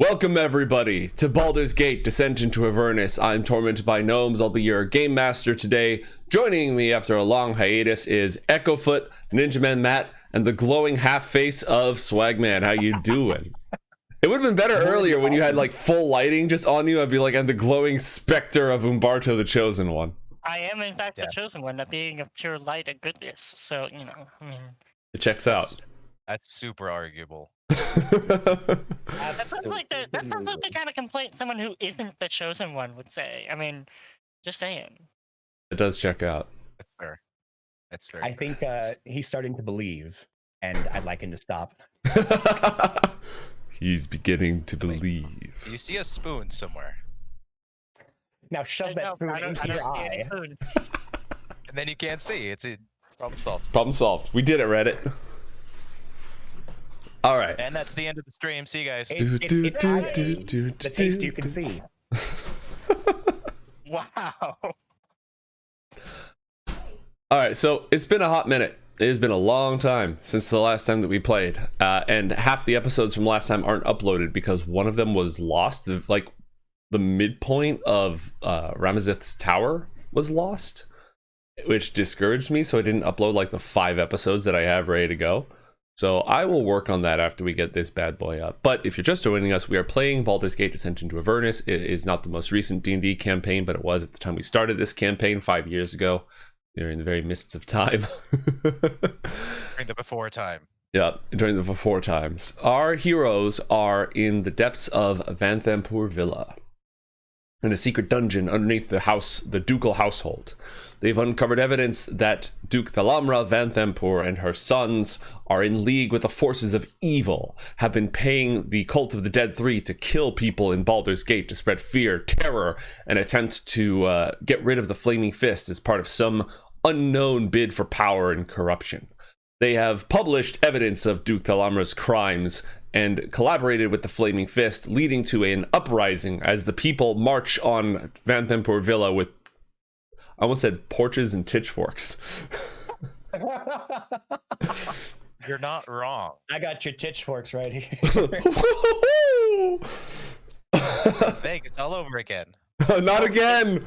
Welcome everybody to Baldur's Gate Descent into Avernus. I'm tormented by gnomes. I'll be your game master today. Joining me after a long hiatus is Echofoot, Ninja Man Matt, and the glowing half face of Swagman. How you doing? It would have been better earlier when you had like full lighting just on you. I'd be like, and the glowing specter of Umbarto, the Chosen One. I am in fact the Chosen One, that being of pure light and goodness. So, you know, I mean... It checks out. That's super arguable. that sounds like the kind of complaint someone who isn't the Chosen One would say. I mean, just saying. It does check out. That's fair. That's fair. I think he's starting to believe, and I'd like him to stop. He's beginning to believe. You see a spoon somewhere. Now shove that spoon into your eye. And then you can't see. It's a problem solved. Problem solved. We did it, Reddit. All right. And that's the end of the stream. See you guys. The taste you can see. Wow. All right, so it's been a hot minute. It has been a long time since the last time that we played, and half the episodes from last time aren't uploaded because one of them was lost. Like the midpoint of Ramazith's tower was lost, which discouraged me, so I didn't upload like the 5 episodes that I have ready to go. So I will work on that after we get this bad boy up. But if you're just joining us, we are playing Baldur's Gate Descent into Avernus. It is not the most recent D&D campaign, but it was at the time we started this campaign 5 years ago. We were in the very midst of time. During the before time. Yeah, during the before times. Our heroes are in the depths of Vanthampur Villa, in a secret dungeon underneath the ducal household. They've uncovered evidence that Duke Thalamra Vanthampur and her sons are in league with the forces of evil, have been paying the Cult of the Dead 3 to kill people in Baldur's Gate to spread fear, terror, and attempt to get rid of the Flaming Fist as part of some unknown bid for power and corruption. They have published evidence of Duke Thalamra's crimes and collaborated with the Flaming Fist, leading to an uprising as the people march on Vanthampur Villa with, I almost said porches and pitchforks. You're not wrong. I got your pitchforks right here. It's Vegas all over again. Not again!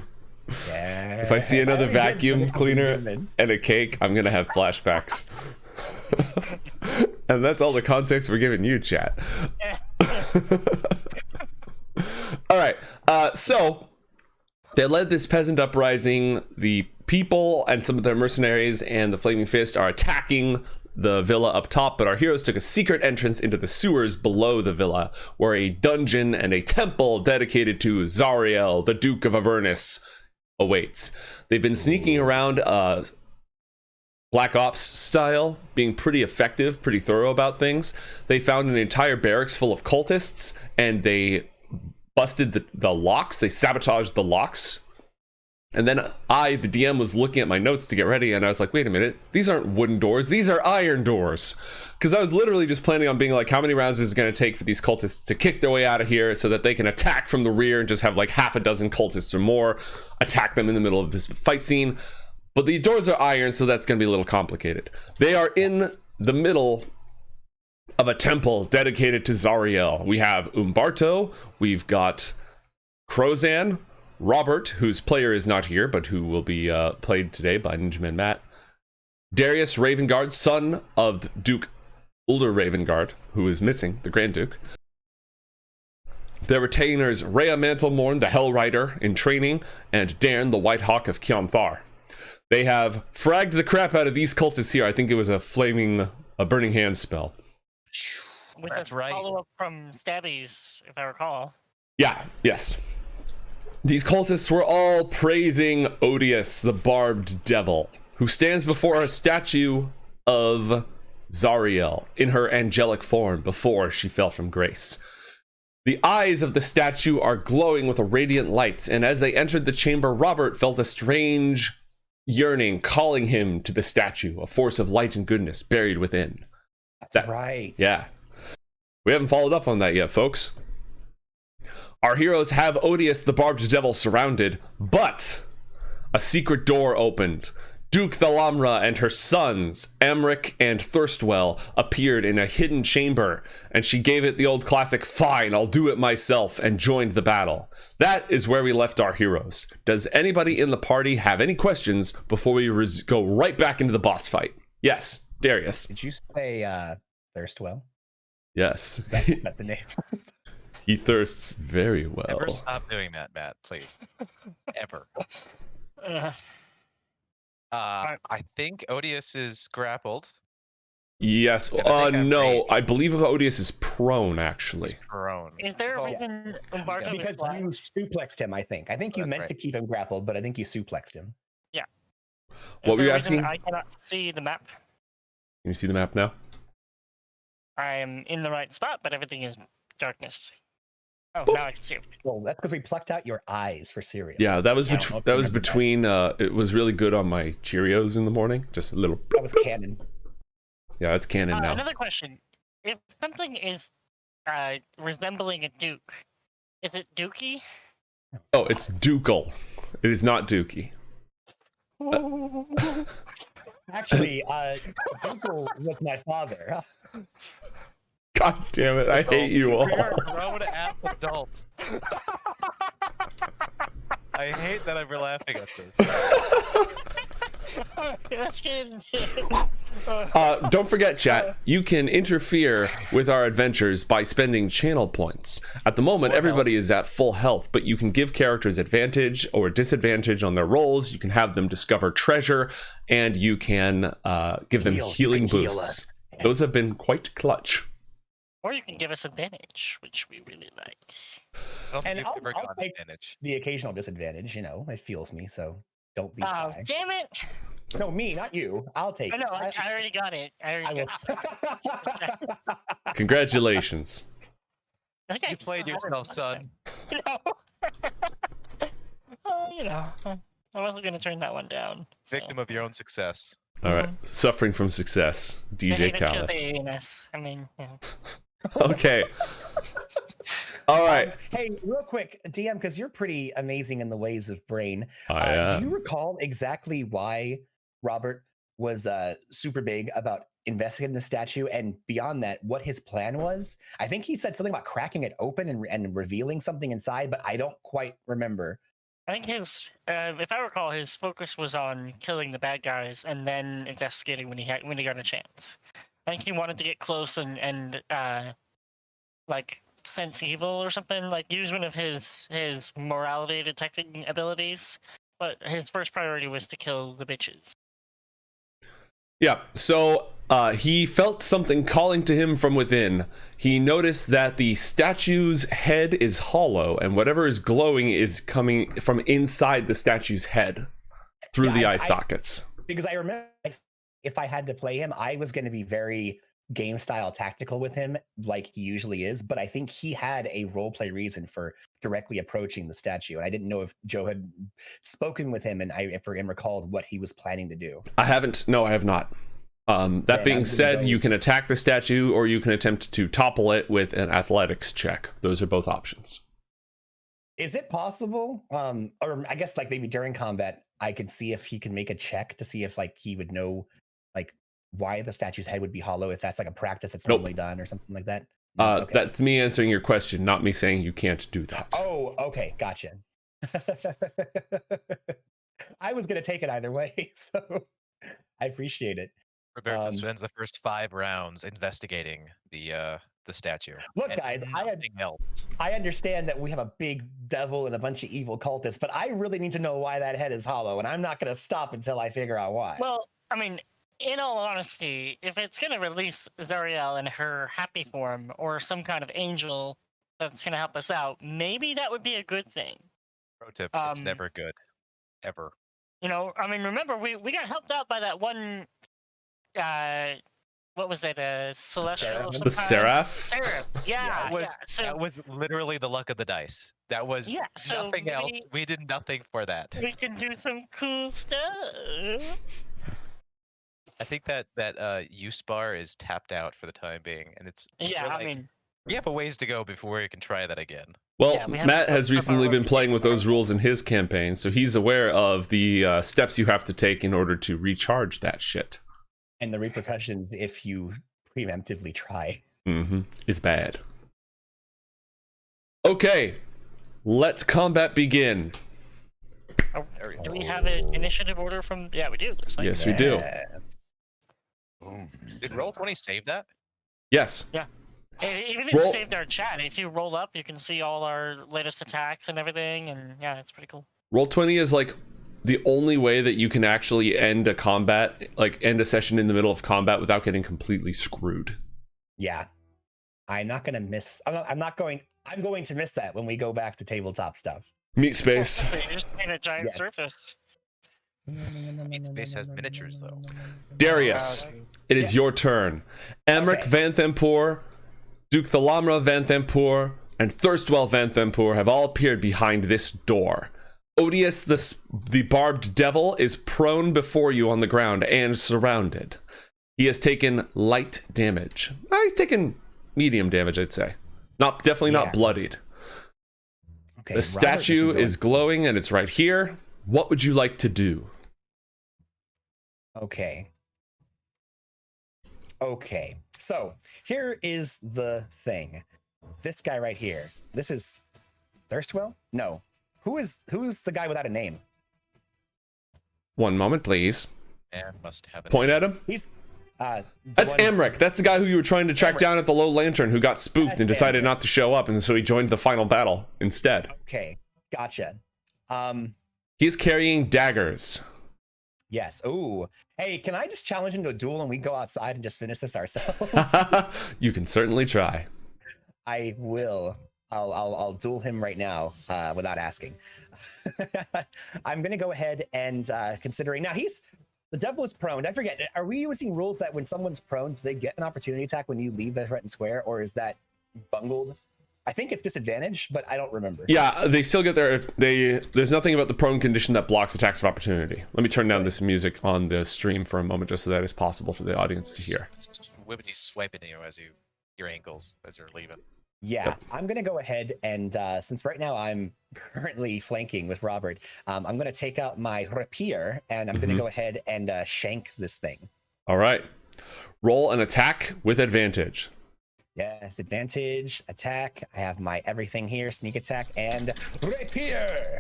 Yeah. If I see another vacuum cleaner and a cake, I'm gonna have flashbacks. And that's all the context we're giving you, chat. All right, so they led this peasant uprising. The people and some of their mercenaries and the Flaming Fist are attacking the villa up top, but our heroes took a secret entrance into the sewers below the villa, where a dungeon and a temple dedicated to Zariel, the Duke of Avernus, awaits. They've been sneaking around Black Ops style, being pretty effective, pretty thorough about things. They found an entire barracks full of cultists, and they busted the locks. They sabotaged the locks. And then I, the DM, was looking at my notes to get ready, and I was like, wait a minute, these aren't wooden doors, these are iron doors. Because I was literally just planning on being like, how many rounds is it going to take for these cultists to kick their way out of here so that they can attack from the rear and just have like half a dozen cultists or more attack them in the middle of this fight scene. But the doors are iron, so that's going to be a little complicated. They are in the middle of a temple dedicated to Zariel. We have Umbarto, we've got Krozan, Robert, whose player is not here, but who will be played today by Ninja Man Matt, Darius Ravengard, son of Duke Ulder Ravengard, who is missing, the Grand Duke. Their retainers, Rhea Mantlemorn, the Hell Rider in training, and Darn, the White Hawk of Kionthar. They have fragged the crap out of these cultists here. I think it was a burning hand spell. With That's a right. follow-up from Stabbies, if I recall. Yeah, yes. These cultists were all praising Odious, the barbed devil, who stands before a statue of Zariel in her angelic form before she fell from grace. The eyes of the statue are glowing with a radiant light, and as they entered the chamber, Robert felt a strange yearning calling him to the statue, a force of light and goodness buried within. That's right. Yeah. We haven't followed up on that yet, folks. Our heroes have Odious the Barbed Devil surrounded, but a secret door opened. Duke Thalamra and her sons, Amrik and Thurstwell, appeared in a hidden chamber, and she gave it the old classic, "Fine, I'll do it myself," and joined the battle. That is where we left our heroes. Does anybody in the party have any questions before we go right back into the boss fight? Yes, Darius. Did you say Thirstwell? Yes. That's the name. He thirsts very well. Never stop doing that, Matt, please. Ever. I think Odious is grappled. Yes. And I think I'm No, raged. I believe Odious is prone, actually. He's prone. Is there a Oh, reason Umbarto Because is black? you suplexed him, I think. I think you That's meant right. to keep him grappled, but I think you suplexed him. What were you there a reason asking? I cannot see the map. Can you see the map now? I am in the right spot, but everything is darkness. Oh, Boop. now I can see it. Well, that's because we plucked out your eyes for cereal. Yeah, that was I don't know if that you was remember that. between. It was really good on my Cheerios in the morning. Just a little. That was canon. Yeah, it's canon now. Another question: if something is resembling a duke, is it Dookie? Oh, it's Ducal. It is not Dookie. Actually, Dukel was my father. God damn it! I hate you all. You're a grown-ass adult. I hate that I'm laughing at this. That's good. Don't forget, chat, you can interfere with our adventures by spending channel points. At the moment, everybody is at full health, but you can give characters advantage or disadvantage on their rolls. You can have them discover treasure, and you can give them Heal. healing You can heal boosts. Those have been quite clutch. Or you can give us advantage, which we really like. I don't think And you've I'll ever gotten take- advantage. The occasional disadvantage, it fuels me, so don't be Oh, shy. damn it! No, me, not you. I'll take I know, it. I already got it. I I already will. got it. Congratulations. I think I You still played have it yourself, last son. time. I wasn't gonna turn that one down. So. Victim of your own success. All right, suffering from success, I DJ hate Khaled. anus. I mean, you know. Okay. All right. Hey, real quick, DM, because you're pretty amazing in the ways of brain. I, Do you recall exactly why Robert was super big about investigating the statue, and beyond that, what his plan was? I think he said something about cracking it open and revealing something inside, but I don't quite remember. I think his, if I recall, his focus was on killing the bad guys and then investigating when he got a chance. I think he wanted to get close and like sense evil or something, like use one of his morality detecting abilities. But his first priority was to kill the bitches. Yeah, so he felt something calling to him from within. He noticed that the statue's head is hollow, and whatever is glowing is coming from inside the statue's head through the eye sockets. Because I remember if I had to play him, I was going to be very game style tactical with him, like he usually is. But I think he had a role play reason for directly approaching the statue, and I didn't know if Joe had spoken with him and recalled what he was planning to do. I haven't. No, I have not. That being said, you can attack the statue or you can attempt to topple it with an athletics check. Those are both options. Is it possible? Or I guess like maybe during combat, I could see if he can make a check to see if like he would know like why the statue's head would be hollow, if that's like a practice that's normally done or something like that. No? Okay. That's me answering your question, not me saying you can't do that. Oh, okay, gotcha. I was gonna take it either way, so I appreciate it. Roberto spends the first 5 rounds investigating the statue. Look, and guys, nothing else. I understand that we have a big devil and a bunch of evil cultists, but I really need to know why that head is hollow, and I'm not going to stop until I figure out why. Well, I mean, in all honesty, if it's gonna release Zariel in her happy form or some kind of angel that's gonna help us out, maybe that would be a good thing. Pro tip, it's Um, never good. Ever. You know, I mean, remember we got helped out by that one. What was it? Celestial. Seraph? The Seraph? Seraph. Yeah, So, that was literally the luck of the dice. That was so nothing else. We did nothing for that. we can do some cool stuff. I think that use bar is tapped out for the time being, and it's Yeah, we're I like mean, We have a ways to go before we can try that again. Well, Yeah, we have Matt to has go recently through been our playing with those review. rules in his campaign, so he's aware of the steps you have to take in order to recharge that shit. And the repercussions if you preemptively try. It's bad. Okay, let combat begin. Oh, do we have an initiative order from? Yeah, we do. Looks like. Yes, we do. Yes. Did Roll20 save that? Yes. Even if Roll- it saved our chat, if you roll up, you can see all our latest attacks and everything, and yeah, it's pretty cool. Roll20 is like the only way that you can actually end a combat, like end a session in the middle of combat without getting completely screwed. Yeah. I'm not gonna miss. I'm going to miss that when we go back to tabletop stuff. Meat space. So you just made a giant Yes. surface. Meat Space has miniatures, though. Darius, it is Yes. your turn. Amrik Okay. Vanthampur, Duke Thalamra Vanthampur, and Thurstwell Vanthampur have all appeared behind this door. Odious the barbed devil is prone before you on the ground and surrounded. He has taken light damage. He's taken medium damage, I'd say. Definitely Yeah. not bloodied. Okay. The statue is glowing and it's right here. What would you like to do? Okay. Okay. So here is the thing. This guy right here. This is Thurstwell? No. Who's the guy without a name? One moment, please. And must have it. Point at him. He's the That's one- Amrik. That's the guy who you were trying to track Amrik. down at the Low Lantern who got spooked That's and decided Amrik. not to show up, and so he joined the final battle instead. Okay. Gotcha. He's carrying daggers. Yes. Ooh. Hey, can I just challenge him to a duel and we go outside and just finish this ourselves? You can certainly try. I will. I'll duel him right now without asking. I'm gonna go ahead and considering now the devil is prone. I forget. Are we using rules that when someone's prone, do they get an opportunity attack when you leave the threatened square, or is that bungled? I think it's disadvantage, but I don't remember. Yeah, they still get there's nothing about the prone condition that blocks attacks of opportunity. Let me turn down this music on the stream for a moment just so that it's possible for the audience to hear. Wibbity swiping you as your ankles as you're leaving. Yeah, Yep. I'm gonna go ahead and since right now I'm currently flanking with Robert, I'm gonna take out my rapier and I'm gonna go ahead and shank this thing. All right. Roll an attack with advantage. Yes, advantage, attack. I have my everything here, sneak attack, and rapier.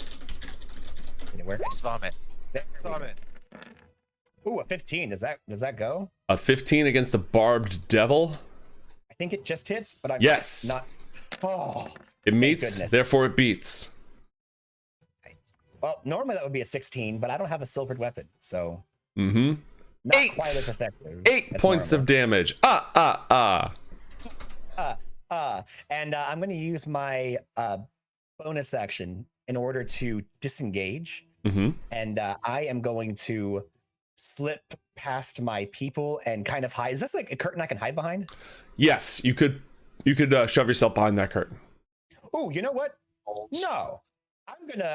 Did it work? Nice vomit. There Nice we go. vomit. Ooh, a 15. Does that go? A 15 against a barbed devil. I think it just hits, but I'm Yes. not. Oh, It meets, goodness. therefore it beats. well, normally that would be a 16, but I don't have a silvered weapon, so Mm-hmm. not 8. quite as effective. 8 as points of normal. damage. And I'm going to use my bonus action in order to disengage. Mm-hmm. And I am going to slip past my people and kind of hide. Is this like a curtain I can hide behind? Yes, you could shove yourself behind that curtain. Oh, you know what? No,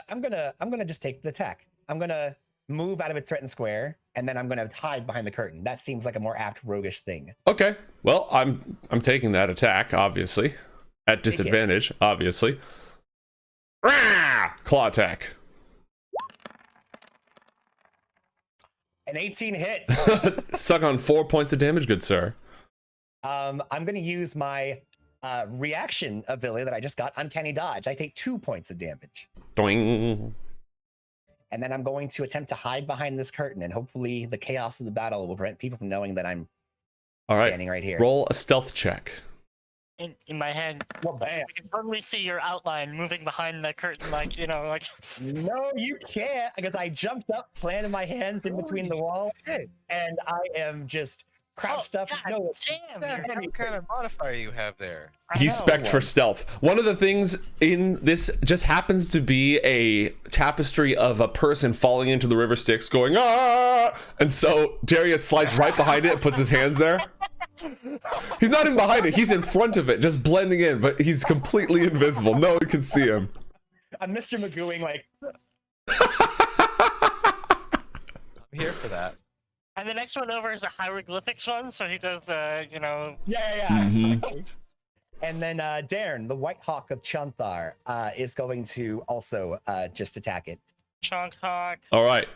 I'm gonna just take the attack. I'm gonna move out of its threatened square, and then I'm gonna hide behind the curtain. That seems like a more apt roguish thing. Okay. Well, I'm taking that attack, obviously. At disadvantage, obviously. Rah! Claw attack. An 18 hits. Suck on 4 points of damage, good sir. I'm gonna use my reaction ability that I just got, Uncanny Dodge. I take 2 points of damage. Doing. And then I'm going to attempt to hide behind this curtain, and hopefully the chaos of the battle will prevent people from knowing that I'm All right. standing right here. Roll a stealth check. In my head, Well, bam. I can totally see your outline moving behind the curtain, like like. No, you can't, because I jumped up, planted my hands in between the wall, and I am just crouched up. God No, damn! What kind of modifier you have there? He's spec'd for stealth. One of the things in this just happens to be a tapestry of a person falling into the river Styx going, ah! And so Darius slides right behind it and puts his hands there. He's not even behind it. He's in front of it, just blending in, but he's completely invisible. No one can see him. I'm Mr. Magooing, like, I'm here for that. And the next one over is the hieroglyphics one, so he does the yeah. Mhm. Exactly. And then Darren, the White Hawk of Chanthar, is going to also just attack it. Chunk Hawk. All right.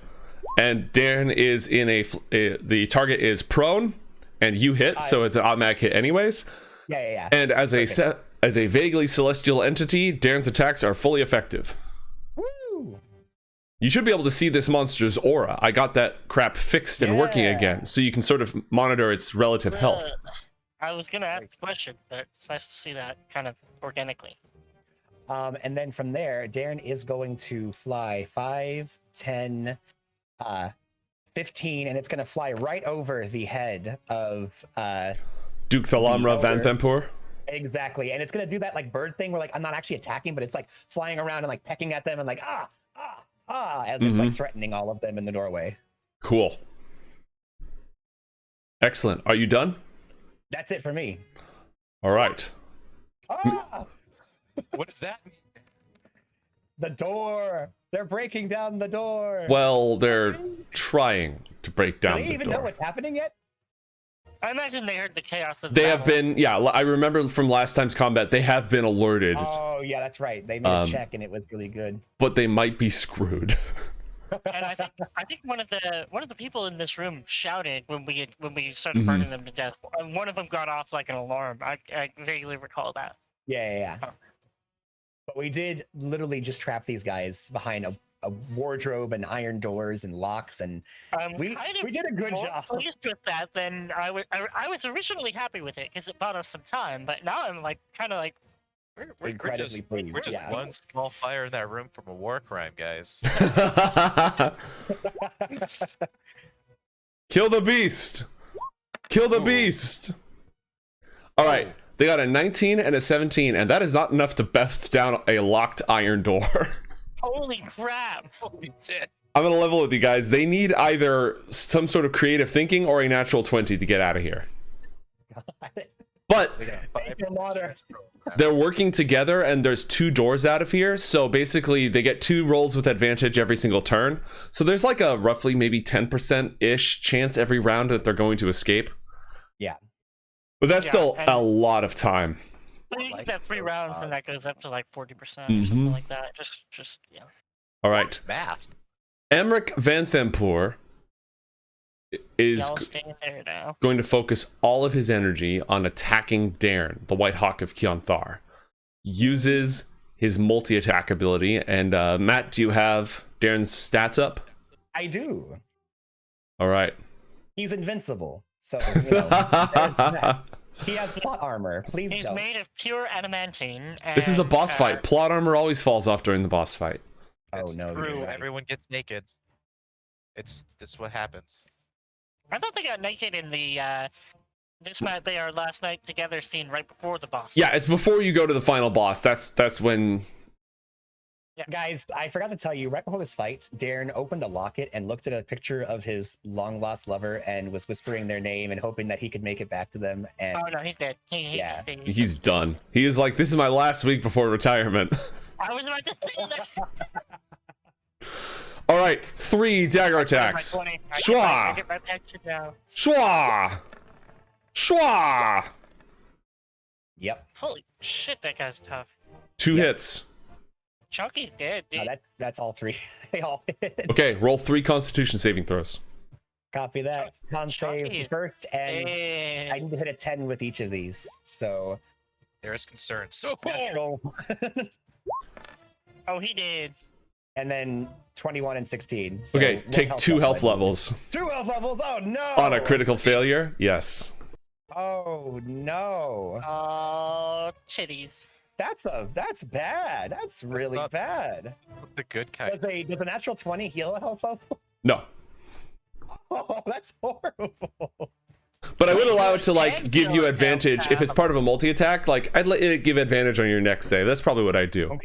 And Darren is in the target is prone, and you hit, so it's an automatic hit anyways. Yeah. And as a vaguely celestial entity, Darren's attacks are fully effective. Woo! You should be able to see this monster's aura. I got that crap fixed and working again, so you can sort of monitor its relative health. I was gonna ask a question, but it's nice to see that kind of organically. And then from there, Darren is going to fly 5, 10, 15, and it's going to fly right over the head of Duke Thalamra Vanthampur. Exactly. And it's going to do that like bird thing where like I'm not actually attacking, but it's like flying around and like pecking at them and like as it's like threatening all of them in the doorway. Cool. Excellent. Are you done? That's it for me. All right. What is that? The door. They're breaking down the door. Well, they're trying to break down Do they the even door. know what's happening yet? I imagine they heard the chaos of the They have battle. been, yeah, I remember from last time's combat, they have been alerted, Oh yeah, that's right. They made a check and it was really good. but they might be screwed. And I think one of the people in this room shouted when we started burning them to death. And one of them got off like an alarm. I vaguely recall that. Yeah. Oh. But we did literally just trap these guys behind a wardrobe and iron doors and locks, and we did a good more job. pleased with that than I was originally happy with it because it bought us some time. But now I'm like kind of like we're Incredibly pleased. We're just yeah. one small fire in that room from a war crime, guys. Kill the beast! Kill the beast! All right, they got a 19 and a 17, and that is not enough to best down a locked iron door. Holy crap! Holy shit. I'm gonna level with you guys. They need either some sort of creative thinking or a natural 20 to get out of here. But they're working together, and there's 2 doors out of here, so basically they get 2 rolls with advantage every single turn. So there's like a roughly maybe 10%-ish chance every round that they're going to escape. Yeah. But that's still a lot of time. You get that 3 rounds, and that goes up to like 40% or something like that. Just yeah. All right. Math. Amrik Vanthampur is Y'all stay there now. going to focus all of his energy on attacking Darren, the White Hawk of Kionthar. Uses his multi-attack ability. And Matt, do you have Darren's stats up? I do. All right. He's invincible, so you know, there's that. He has plot armor. Please He's don't. made of pure adamantine. This is a and, boss fight. Plot armor always falls off during the boss fight. Oh It's no, true. you're right. Everyone gets naked. This is what happens. I thought they got naked in the this night they are last night together scene right before the boss. Yeah, it's before you go to the final boss. That's when. Guys, I forgot to tell you, right before this fight, Darren opened a locket and looked at a picture of his long-lost lover and was whispering their name and hoping that he could make it back to them. And Oh no, he's dead. Yeah. He's done. He is like, this is my last week before retirement. I was about to say that. All right, 3 dagger attacks. I Schwa! get my pension now. Schwa! Schwa! yep, Holy shit, that guy's tough. 2 hits. Chunky's dead, dude. that's all 3. They all hit. Okay, roll 3 Constitution saving throws. Copy that. Con Chunky save is first, and dead. I need to hit a 10 with each of these. So There is concern. So natural, Oh, he did. and then 21 and 16. So Okay, one take 2 health level. levels. 2 health levels. Oh no! On a critical failure, yes. Oh no! Oh, titties. That's bad. That's really not- bad. the good kind. Does a natural 20 heal a health level? No. Oh, that's horrible. But I would allow it to Can like give heal you it advantage now. if it's part of a multi-attack. Like I'd let it give advantage on your next save. That's probably what I do.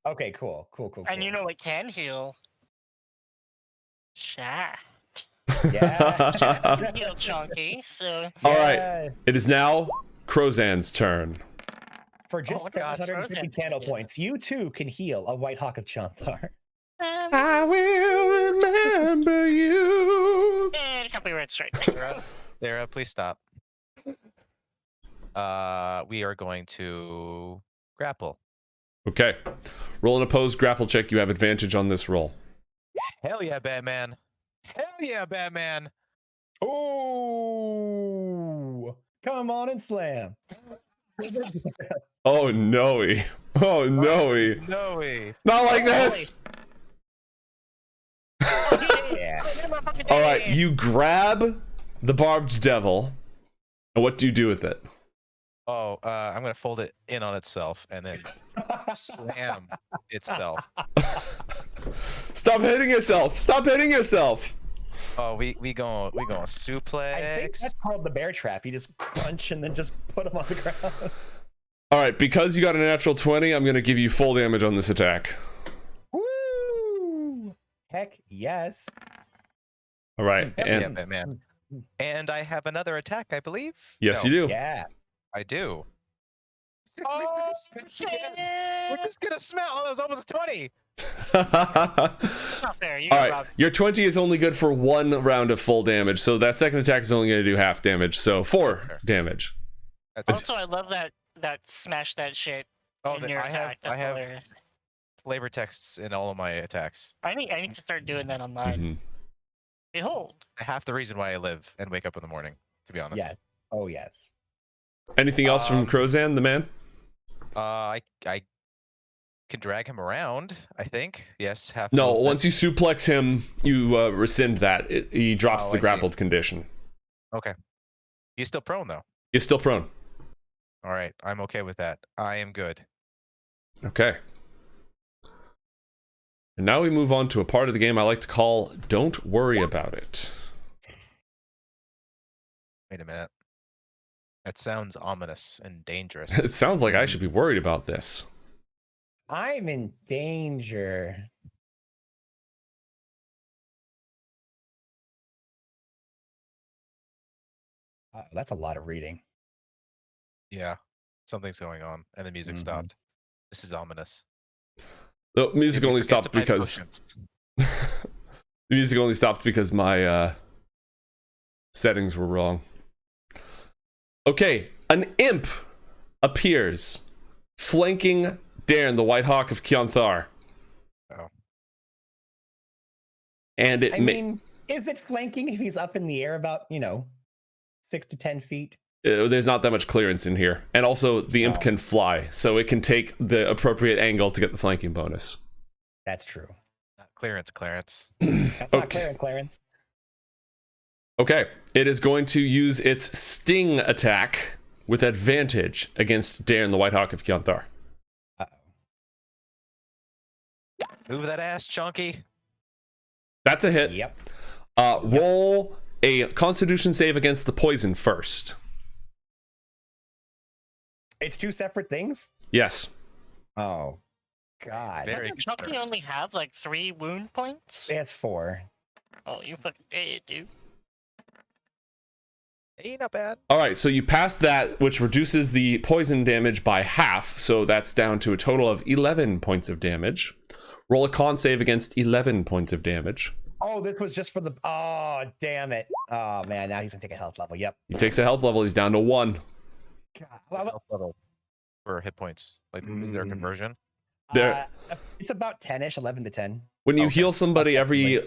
Okay, cool. And you know what can heal? Chat. Yeah. Can heal Chunky, so All right, Yeah. it is now Krozan's turn. For just my gosh, 750 Frozen. candle Yeah. points, you too can heal a White Hawk of Chanthar. I will remember you. and copyright strike. Sarah, please stop. we are going to grapple. Okay. Roll an opposed grapple check. You have advantage on this roll. Hell yeah, Batman. Hell yeah, Batman. Oh, come on and slam. Oh, no. Oh, no. No. Not like this. Yeah. All right. You grab the barbed devil. And what do you do with it? Oh, I'm going to fold it in on itself and then slam itself. Stop hitting yourself. Stop hitting yourself. Oh, we going suplex. I think that's called the bear trap. You just crunch and then just put him on the ground. All right. Because you got a natural 20, I'm going to give you full damage on this attack. Woo! Heck yes. All right. Yeah, And Batman. And I have another attack, I believe. yes, No, you do. Yeah. I do. So Oh, we're just gonna smell. Oh, that was almost a 20. It's not fair. You All got right, robbed. your 20 is only good for 1 round of full damage, so that second attack is only going to do half damage, so 4 damage. That's Also, I love that smash that shit in your I attack. That's have hilarious. flavor texts in all of my attacks. I need to start doing that on mine. Mhm. Behold. Half the reason why I live and wake up in the morning, to be honest. Yeah. Oh yes. Anything else from Krozan, the man? I can drag him around, I think. Yes, half. No, movement. once you suplex him, you rescind that. He drops Oh, the I see. grappled condition. Okay. He's still prone though. He's still prone. All right, I'm okay with that. I am good. Okay. And now we move on to a part of the game I like to call Don't Worry About It. Wait a minute. That sounds ominous and dangerous. It sounds like I should be worried about this. I'm in danger. That's a lot of reading. Yeah, something's going on, and the music Mhm. stopped. This is ominous. The music Did we only forget stopped to buy because potions? the music only stopped because my settings were wrong. Okay, an imp appears, flanking Darren, the White Hawk of Kionthar. Oh. And it I mean, is it flanking if he's up in the air about 6 to 10 feet? there's not that much clearance in here, and also the imp Oh. can fly, so it can take the appropriate angle to get the flanking bonus. That's true. Not Clarence. That's not Okay. Clarence. Okay, it is going to use its sting attack with advantage against Darren, the White Hawk of Kionthar. Uh-oh. Move that ass, Chunky. That's a hit. Yep. Roll a Constitution save against the poison first. It's 2 separate things? Yes. Oh, God. Very Doesn't Chucky concerned. only have like 3 wound points? It has 4. Oh, you fucking idiot, dude. Hey, not bad. All right, so you pass that, which reduces the poison damage by half, so that's down to a total of 11 points of damage. Roll a con save against 11 points of damage. Oh, this was just for the... Oh, damn it. Oh, man. Now he's going to take a health level. Yep. He takes a health level, he's down to 1. God. Well, Health level for hit points. Like, is there a conversion? There- it's about 10-ish, 11 to 10. When you Okay. heal somebody, every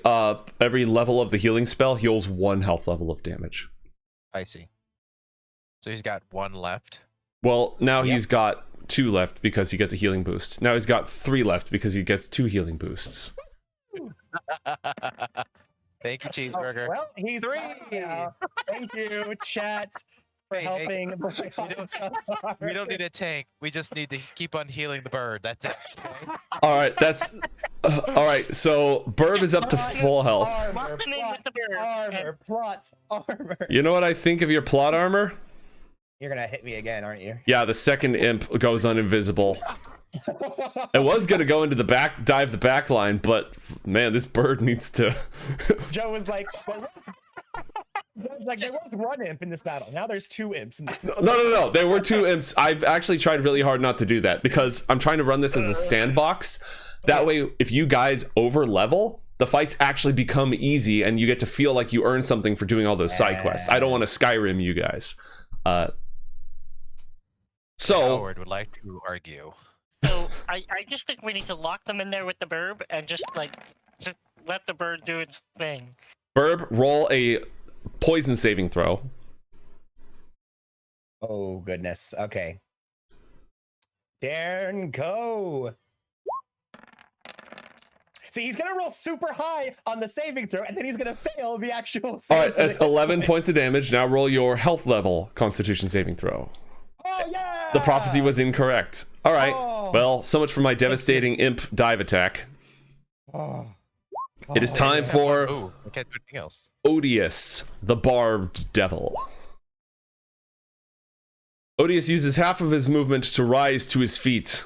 level of the healing spell heals 1 health level of damage. I see. So he's got 1 left. Well, now Yep. he's got 2 left because he gets a healing boost. Now he's got 3 left because he gets 2 healing boosts. Thank you, Oh, cheeseburger. well, he's 3. now. Thank you, chat, for Hey, helping. We don't need a tank. We just need to keep on healing the bird. That's it. Okay? All right, that's all right. So Burb is up to full health. Armor, Muffin in plot, with the bird. armor, plot, armor. You know what I think of your plot armor? You're gonna hit me again, aren't you? Yeah, the second imp goes uninvisible. It was gonna go into the back, dive the back line, but man, this bird needs to. Joe was like, there was 1 imp in this battle. Now there's 2 imps in this. No. There were 2 imps. I've actually tried really hard not to do that because I'm trying to run this as a sandbox. That way, if you guys over level, the fights actually become easy, and you get to feel like you earn something for doing all those side quests. I don't want to Skyrim you guys. So Howard would like to argue. So I just think we need to lock them in there with the burb and just let the bird do its thing. Burb, roll a poison saving throw. Oh goodness. Okay. Darren, go. See, he's gonna roll super high on the saving throw, and then he's gonna fail the actual. All save right, for that's the- 11 points of damage. Now roll your health level Constitution saving throw. Oh yeah. The prophecy was incorrect. All right. Oh. Well, so much for my devastating imp dive attack. Oh. It is time for Ooh, I can't do anything else. Odious, the barbed devil. Odious uses half of his movement to rise to his feet.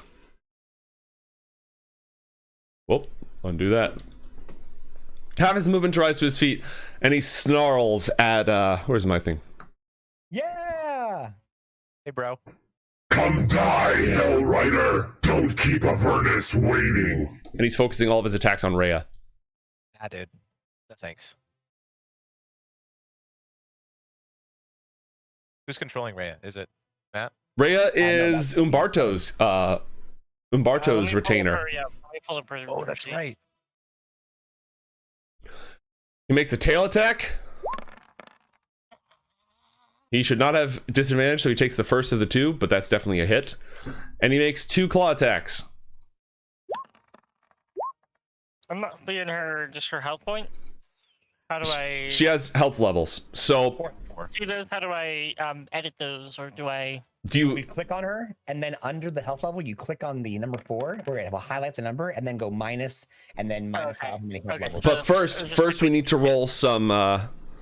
Whoop, undo that. Half his movement to rise to his feet, and he snarls at, where's my thing? Yeah. Hey, bro. Come die, Hell Rider! Don't keep Avernus waiting! And he's focusing all of his attacks on Rhea. Ah, dude. No thanks. Who's controlling Rhea? Is it Matt? Rhea is Umbarto's, Let me pull retainer. her, yeah, let me pull up her Oh, that's routine. right. He makes a tail attack. He should not have disadvantage, so he takes the first of the two, but that's definitely a hit. And he makes 2 claw attacks. I'm not seeing just her health point. How do I She has health levels. So see those? How do I edit those, or do I? do We you? click on her, and then under the health level, you click on the number 4, where it will highlight the number, and then go minus, and then minus Okay. how many health Okay. levels. But first we need to roll some.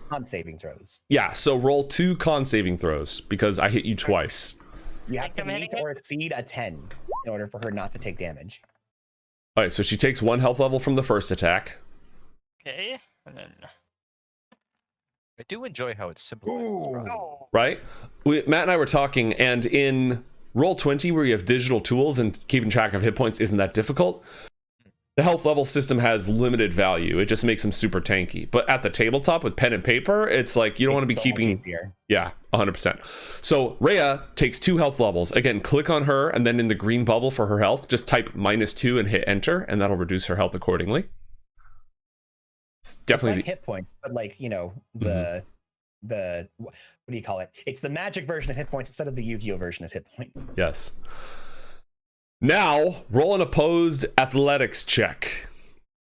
On saving throws. Yeah. So roll 2 con saving throws because I hit you twice. You have to I'm meet hitting or exceed a 10 in order for her not to take damage. All right. So she takes 1 health level from the first attack. Okay, and then I do enjoy how it's simple. oh, Right. Matt and I were talking, and in Roll20, where you have digital tools and keeping track of hit points isn't that difficult. The health level system has limited value. It just makes them super tanky. But at the tabletop with pen and paper, it's like you don't want to be It's so much keeping. easier. Yeah, 100%. So Rhea takes 2 health levels. Again, click on her, and then in the green bubble for her health, just type -2 and hit enter, and that'll reduce her health accordingly. It's It's definitely like hit points, but like, you know, the what do you call it? It's the magic version of hit points instead of the Yu-Gi-Oh version of hit points. yes. Now, roll an opposed athletics check.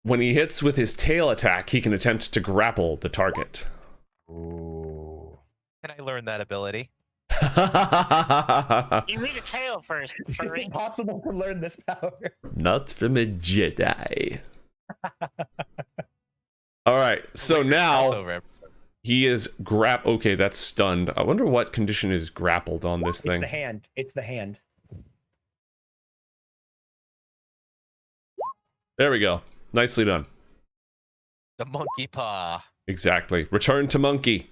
When he hits with his tail attack, he can attempt to grapple the target. Ooh. Can I learn that ability? you need a tail first, It's furry. impossible to learn this power. Not from a Jedi. All right, so now Crossover episode. he is Okay, that's stunned. I wonder what condition is grappled on this It's thing. the hand. It's the hand. There we go. Nicely done. The monkey paw. Exactly. Return to monkey.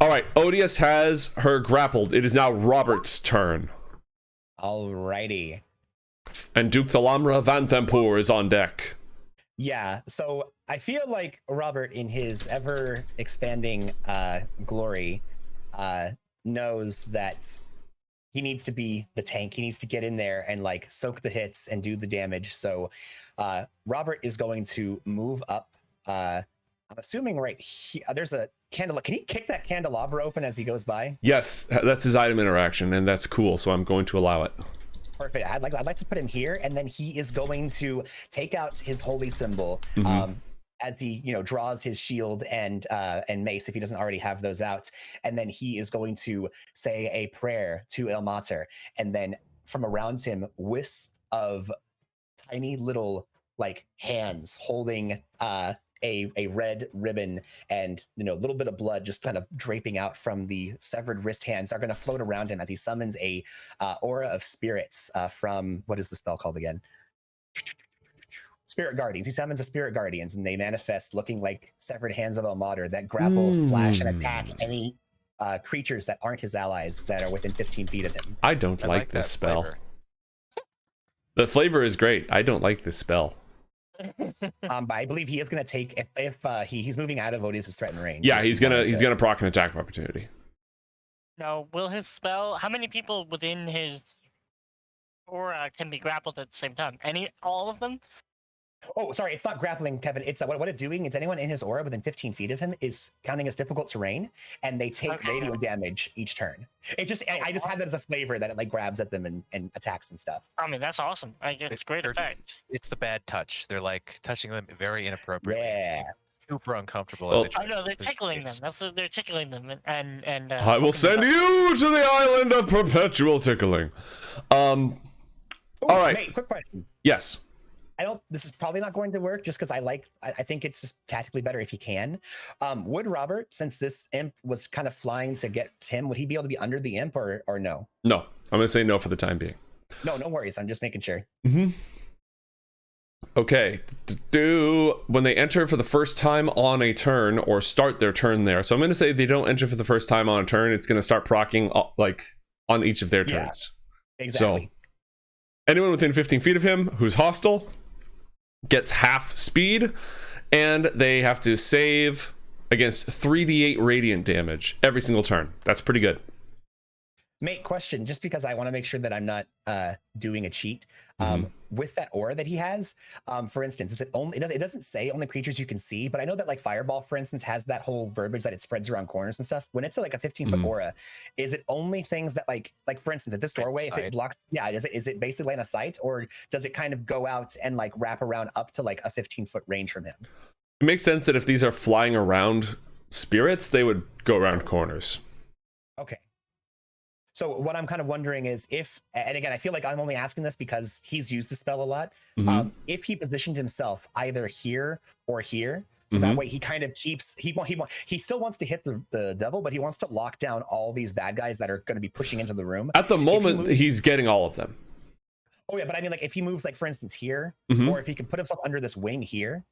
All right, Odious has her grappled. It is now Robert's turn. Alrighty. And Duke Thalamra Vanthampur is on deck. Yeah, so I feel like Robert, in his ever expanding glory, knows that he needs to be the tank. He needs to get in there and like soak the hits and do the damage. So Robert is going to move up. I'm assuming right here. There's a candelabra. Can he kick that candelabra open as he goes by? Yes, that's his item interaction, and that's cool, so I'm going to allow it. Perfect. I'd like to put him here, and then he is going to take out his holy symbol as he, you know, draws his shield and mace if he doesn't already have those out, and then he is going to say a prayer to El Mater, and then from around him, wisp of tiny little like hands holding a red ribbon and, you know, a little bit of blood just kind of draping out from the severed wrist hands are going to float around him as he summons a aura of spirits from, what is the spell called again? Spirit Guardians. He summons a Spirit Guardians, and they manifest looking like severed hands of El Mater that grapple, slash, and attack any creatures that aren't his allies that are within 15 feet of him. I don't I like that this spell. flavor. The flavor is great. I don't like this spell. But I believe he is going to take if he's moving out of Odious' threatened range. Yeah, if he he's gonna wanted to. proc an attack of opportunity. Now, will his spell? How many people within his aura can be grappled at the same time? All of them? Oh, sorry, it's not grappling, Kevin. It's what it's doing is anyone in his aura within 15 feet of him is counting as difficult terrain, and they take radio damage each turn. It just I just have that as a flavor that it like grabs at them and attacks and stuff. I mean, that's awesome. It's great effect. It's the bad touch. They're like touching them very inappropriately. Yeah. Super uncomfortable. Well, as they I know they're tickling them. That's what they're tickling them, and I will send you to the island of perpetual tickling. Ooh, all right. Mate, quick question. Yes. This is probably not going to work just because I think it's just tactically better if he can. Would Robert, since this imp was kind of flying to get him, would he be able to be under the imp or no? No. I'm going to say no for the time being. No worries. I'm just making sure. Mm-hmm. Okay. When they enter for the first time on a turn or start their turn there. So I'm going to say if they don't enter for the first time on a turn, it's going to start proccing like on each of their turns. Yeah, exactly. So anyone within 15 feet of him who's hostile gets half speed, and they have to save against 3d8 radiant damage every single turn. That's pretty good. Mate, question, just because I want to make sure that I'm not doing a cheat. With that aura that he has, for instance, it doesn't say only creatures you can see, but I know that like Fireball, for instance, has that whole verbiage that it spreads around corners and stuff. When it's like a 15-foot aura, is it only things that like for instance, at this doorway, if it blocks, is it basically line of sight, or does it kind of go out and like wrap around up to like a 15-foot range from him? It makes sense that if these are flying around spirits, they would go around corners. Okay. So what I'm kind of wondering is if, and again, I feel like I'm only asking this because he's used the spell a lot. If he positioned himself either here or here, so that way he kind of keeps, he still wants to hit the devil, but he wants to lock down all these bad guys that are going to be pushing into the room. At the moment, he's getting all of them. Oh yeah, but I mean, like if he moves, like for instance here, or if he could put himself under this wing here,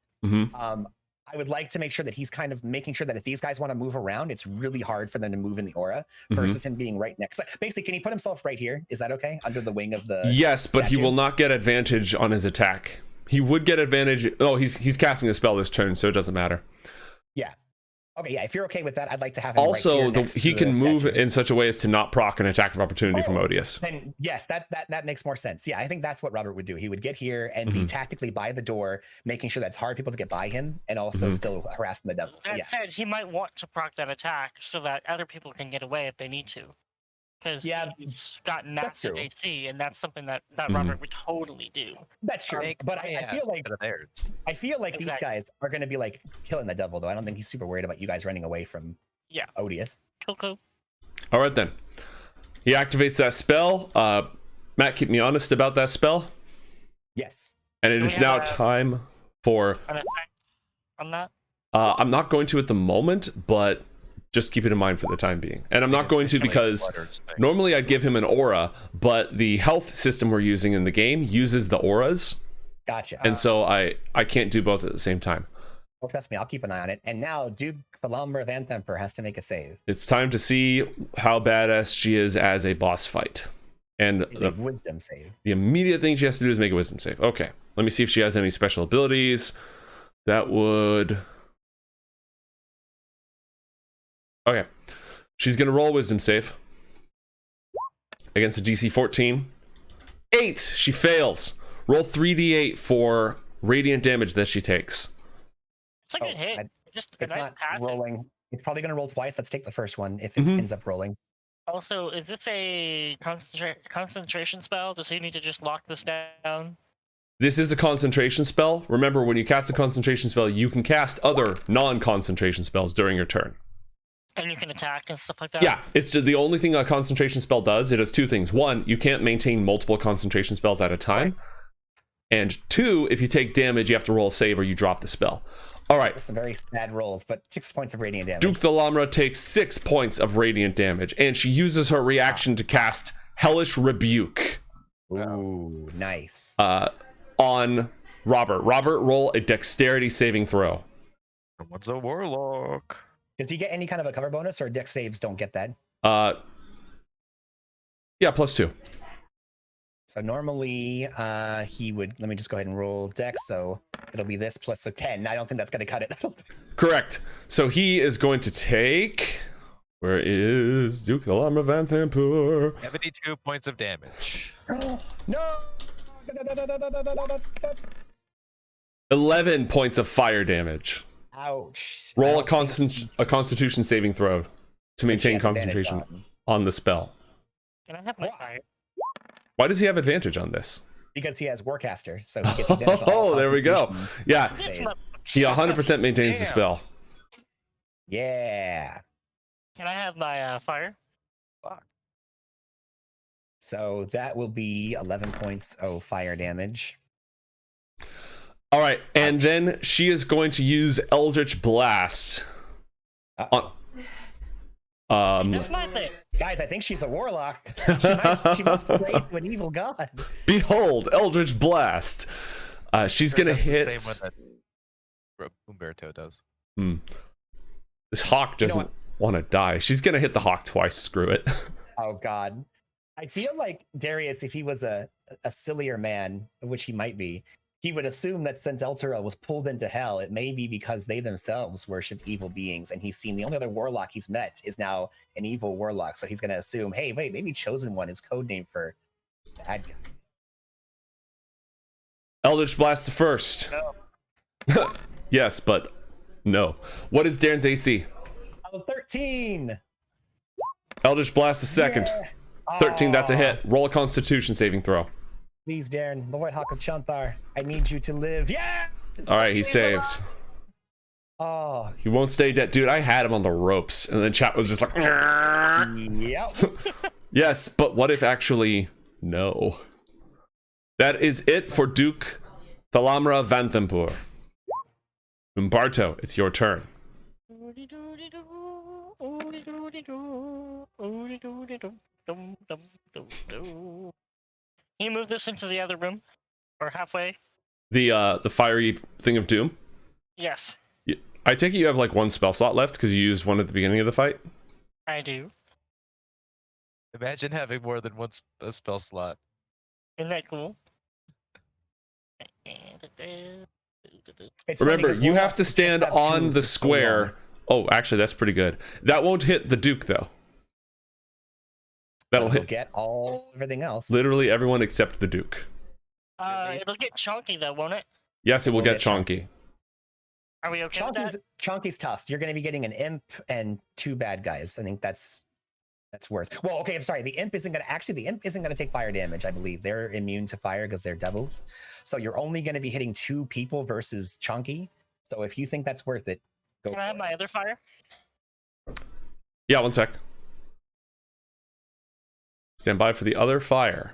I would like to make sure that he's kind of making sure that if these guys want to move around, it's really hard for them to move in the aura versus him being right next. Like, basically, can he put himself right here? Is that okay? Under the wing of the Yes, but statue? he will not get advantage on his attack. He would get advantage. Oh, he's casting a spell this turn, so it doesn't matter. Yeah. Okay, yeah, if you're okay with that, I'd like to have him Also, right here next he to can the move statue. in such a way as to not proc an attack of opportunity from Odious. Then yes, that makes more sense. Yeah, I think that's what Robert would do. He would get here and be tactically by the door, making sure that's hard people to get by him, and also still harassing the devil. So That yeah, said, he might want to proc that attack so that other people can get away if they need to. Because he's got massive true. AC, and that's something that Robert would totally do. that's true. But I feel like these Exactly. guys are going to be like killing the devil, though. I don't think he's super worried about you guys running away from Odious. Cool. All right, then. He activates that spell. Matt, keep me honest about that spell. Yes. And it is now time for... An attack on that? I'm not going to at the moment, but just keep it in mind for the time being. And I'm not going to because normally I'd give him an aura, but the health system we're using in the game uses the auras. Gotcha. And so I can't do both at the same time. Well, trust me, I'll keep an eye on it. And now Duke Thalamra Vanthampur has to make a save. It's time to see how badass she is as a boss fight. And A wisdom save. the immediate thing she has to do is make a wisdom save. Okay, let me see if she has any special abilities. That would... Okay, she's gonna roll a wisdom save against a DC 14. 8! She fails. Roll 3d8 for radiant damage that she takes. It's a good hit. Just a It's nice not passive. rolling. It's probably going to roll twice. Let's take the first one if it ends up rolling. Also, is this a concentration spell? Does he need to just lock this down? This is a concentration spell. Remember, when you cast a concentration spell, you can cast other non-concentration spells during your turn. And you can attack and stuff like that? Yeah, it's just the only thing a concentration spell does. It does two things. One, you can't maintain multiple concentration spells at a time. And two, if you take damage, you have to roll a save or you drop the spell. All right. Some very sad rolls, but 6 points of radiant damage. Duke Thalamra takes 6 points of radiant damage, and she uses her reaction to cast Hellish Rebuke. Ooh, nice. On Robert. Robert, roll a dexterity saving throw. Someone's a warlock. Does he get any kind of a cover bonus, or dex saves don't get that? Yeah, +2. So normally he would, let me just go ahead and roll dex, so it'll be this plus 10. I don't think that's going to cut it. Correct. So he is going to take Where is Duke Thalamra Vanthampur? 72 points of damage. No. 11 points of fire damage. Ouch. Roll I a don't think a Constitution saving throw to maintain has advantage concentration on the spell. Can I have my What? fire? Why does he have advantage on this? because he has Warcaster, so he gets advantage on all Oh, there we go. Constitution Yeah, saves. he 100% maintains the Damn. spell. Yeah. Can I have my fire? Fuck. So that will be 11 points of fire damage. All right, and then she is going to use Eldritch Blast. Uh-oh. That's my thing. Guys, I think she's a warlock. She must pray to an evil god. Behold, Eldritch Blast. She's gonna hit. Same one that Umberto does. This hawk doesn't want to die. She's gonna hit the hawk twice. Screw it. Oh god. I feel like Darius, if he was a sillier man, which he might be, he would assume that since Elturel was pulled into hell, it may be because they themselves worshipped evil beings, and he's seen the only other warlock he's met is now an evil warlock. So he's going to assume, hey, wait, maybe Chosen One is codename for bad guy. Eldritch Blast the first. No. Yes, but no. What is Darren's AC? Oh, 13. Eldritch Blast the second. Yeah. 13. That's a Aw. hit. Roll a Constitution saving throw. Please, Darren, the White Hawk of Chanthar, I need you to live. Yeah. All right, he saves. Oh, He won't stay dead, dude. I had him on the ropes, and then chat was just like, yep. yes, but what if actually no? That is it for Duke Thalamra Vanthampur. Umbarto, it's your turn. Can you move this into the other room? Or halfway? The fiery thing of doom. Yes, I take it you have like one spell slot left because you used one at the beginning of the fight. I do. Imagine having more than one a spell slot. Isn't that cool? It's funny Remember, 'cause you warlocks have to just stand have on two the for so square. long. Oh, actually, that's pretty good. That won't hit the Duke though. That'll It'll hit get everything else. literally everyone except the Duke. It'll get chunky though, won't it? Yes, it will It'll get get chunky. chonky. Are we okay with that? Chonky's tough. You're going to be getting an imp and 2 bad guys. I think that's worth. Well, okay, I'm sorry. The imp isn't going to take fire damage, I believe. They're immune to fire because they're devils. So you're only going to be hitting 2 people versus Chonky. So if you think that's worth it, go. Can I have for it. my other fire? Yeah, one sec. Stand by for the other fire.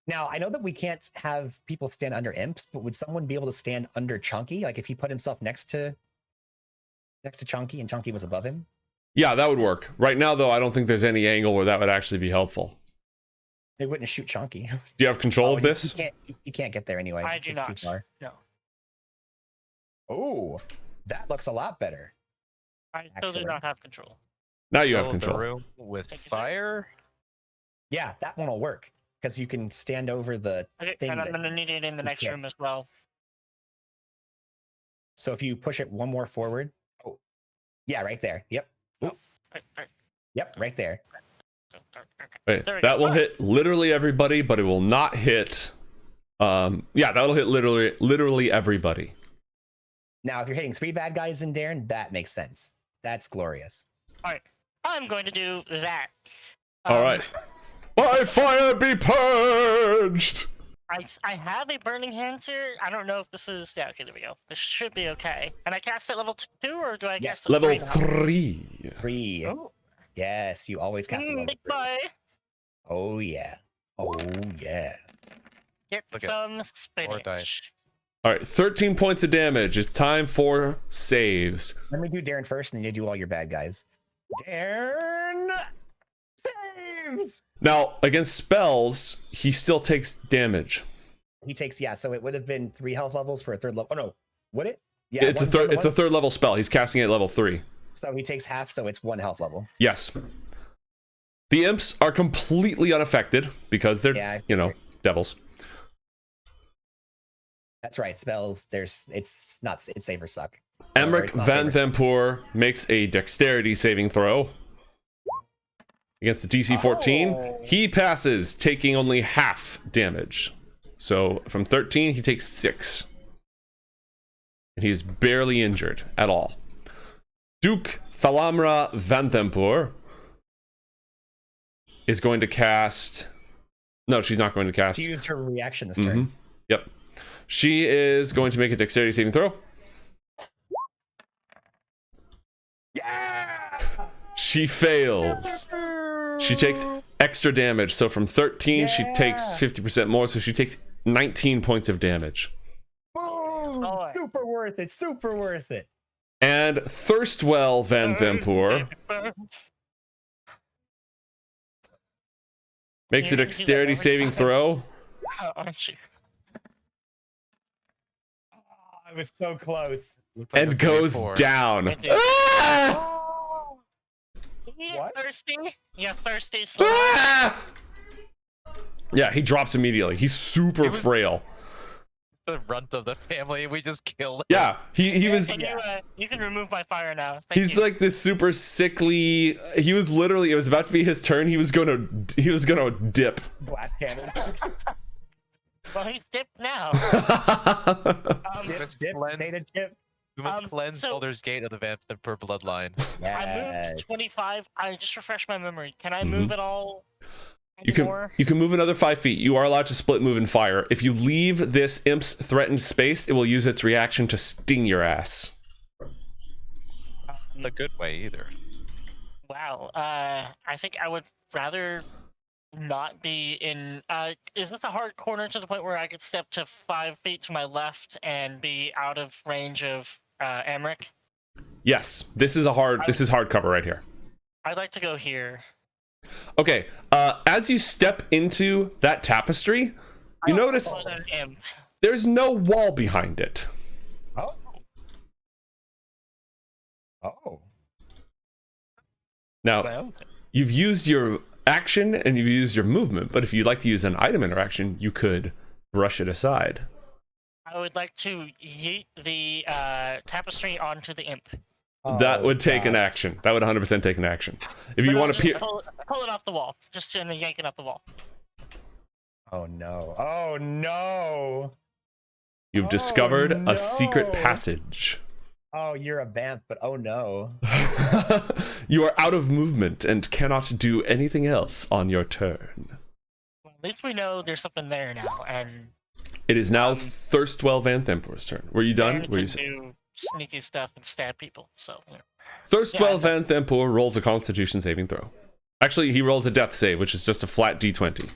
Now, I know that we can't have people stand under imps, but would someone be able to stand under Chonky? Like if he put himself next to Chonky and Chonky was above him? Yeah, that would work. Right now, though, I don't think there's any angle where that would actually be helpful. They wouldn't shoot Chonky. Do you have control of this? You can't get there anyway. I do It's not. Too far. No. Oh, that looks a lot better. I still do Actually. not have control. Now you have Fill the control. room with Thank you, sir. fire. Yeah, that one will work because you can stand over the Okay, thing. and I'm that- gonna need it in the next Yeah. room as well. So if you push it one more forward, oh, yeah, right there. Yep, Right. yep, right there. Wait, There we that go. will hit literally everybody, but it will not hit. Yeah, that'll hit literally everybody. Now, if you're hitting 3 bad guys in Darren, that makes sense. That's glorious. I'm going to do that. All right. By fire be purged. I have a burning hands here. I don't know if this is. Yeah, okay, there we go. This should be okay. And I cast at level 2, or do I Yes, cast at Level 3 3. now? 3. Oh, Yes, you always cast a level big 3. boy. Oh yeah. Oh yeah. Get Look at some Or spinach. dice. All right, 13 points of damage. It's time for saves. Let me do Darren first, and then you do all your bad guys. Darren saves. Now, against spells, he still takes damage. He takes so it would have been 3 health levels for a 3rd level. Oh no, would it? Yeah, It's a third. It's a 3rd level spell. He's casting it at level 3. So he takes half, so it's 1 health level. Yes. The imps are completely unaffected because they're, Yeah, devils. that's right. Spells, it's save or suck. Amrik it's not saber- Vanthampur makes a dexterity saving throw against the DC 14. Oh. He passes, taking only half damage. So from 13, he takes 6. And he's barely injured at all. Duke Thalamra Vanthampur is going to cast... No, she's not going to cast. She used her reaction this turn. Yep. She is going to make a dexterity saving throw. Yeah! She fails. She takes extra damage. So from 13, she takes 50% more. So she takes 19 points of damage. Boom! Oh. Super worth it. Super worth it. And Thurstwell Vanthampur makes a He's like dexterity every saving time. throw. Aren't you? Oh, I was so close. Looked like it And was gonna be a goes 4. down. It did. Ah! You What? thirsty? You thirsty slow? Ah! Yeah, he drops immediately. He's super It was- frail. The runt of the family. We just killed him. Yeah, he was. Can you can remove my fire now. Thank He's you. like this super sickly. He was literally. It was about to be his turn. He was gonna dip. Black cannon. Well, he's dipped now. Dip, Let's dip, cleanse- potato chip. We must cleanse so- Baldur's Gate of the Vanthampur bloodline. I Yes. moved 25. I just refreshed my memory. Can I move it all? You can anymore? move another 5 feet. You are allowed to split move and fire. If you leave this imp's threatened space, it will use its reaction to sting your ass. Not a good way either. Wow. I think I would rather not be in. Is this a hard corner to the point where I could step to 5 feet to my left and be out of range of Amrik? Yes, this is hard cover right here. I'd like to go here. Okay, as you step into that tapestry, you notice Oh, an imp. there's no wall behind it. Oh. Oh. Now, Well, you've used your action and you've used your movement, but if you'd like to use an item interaction, you could brush it aside. I would like to yeet the tapestry onto the imp. That would take an God. action. That would 100% take an action. If you But want I'll to just peer, pull it off the wall, just and then yank it off the wall. Oh no. Oh no. you've Oh, discovered no. a secret passage. Oh, you're a Banff, but oh no. You are out of movement and cannot do anything else on your turn. Well, at least we know there's something there now, and It is now Thurstwell Vanthampur's turn. Were you done? Aaron Were you can do sneaky stuff and stab people. So you know. Thurstwell Yeah, Vanthampur rolls a Constitution saving throw. Actually, he rolls a Death save, which is just a flat D20,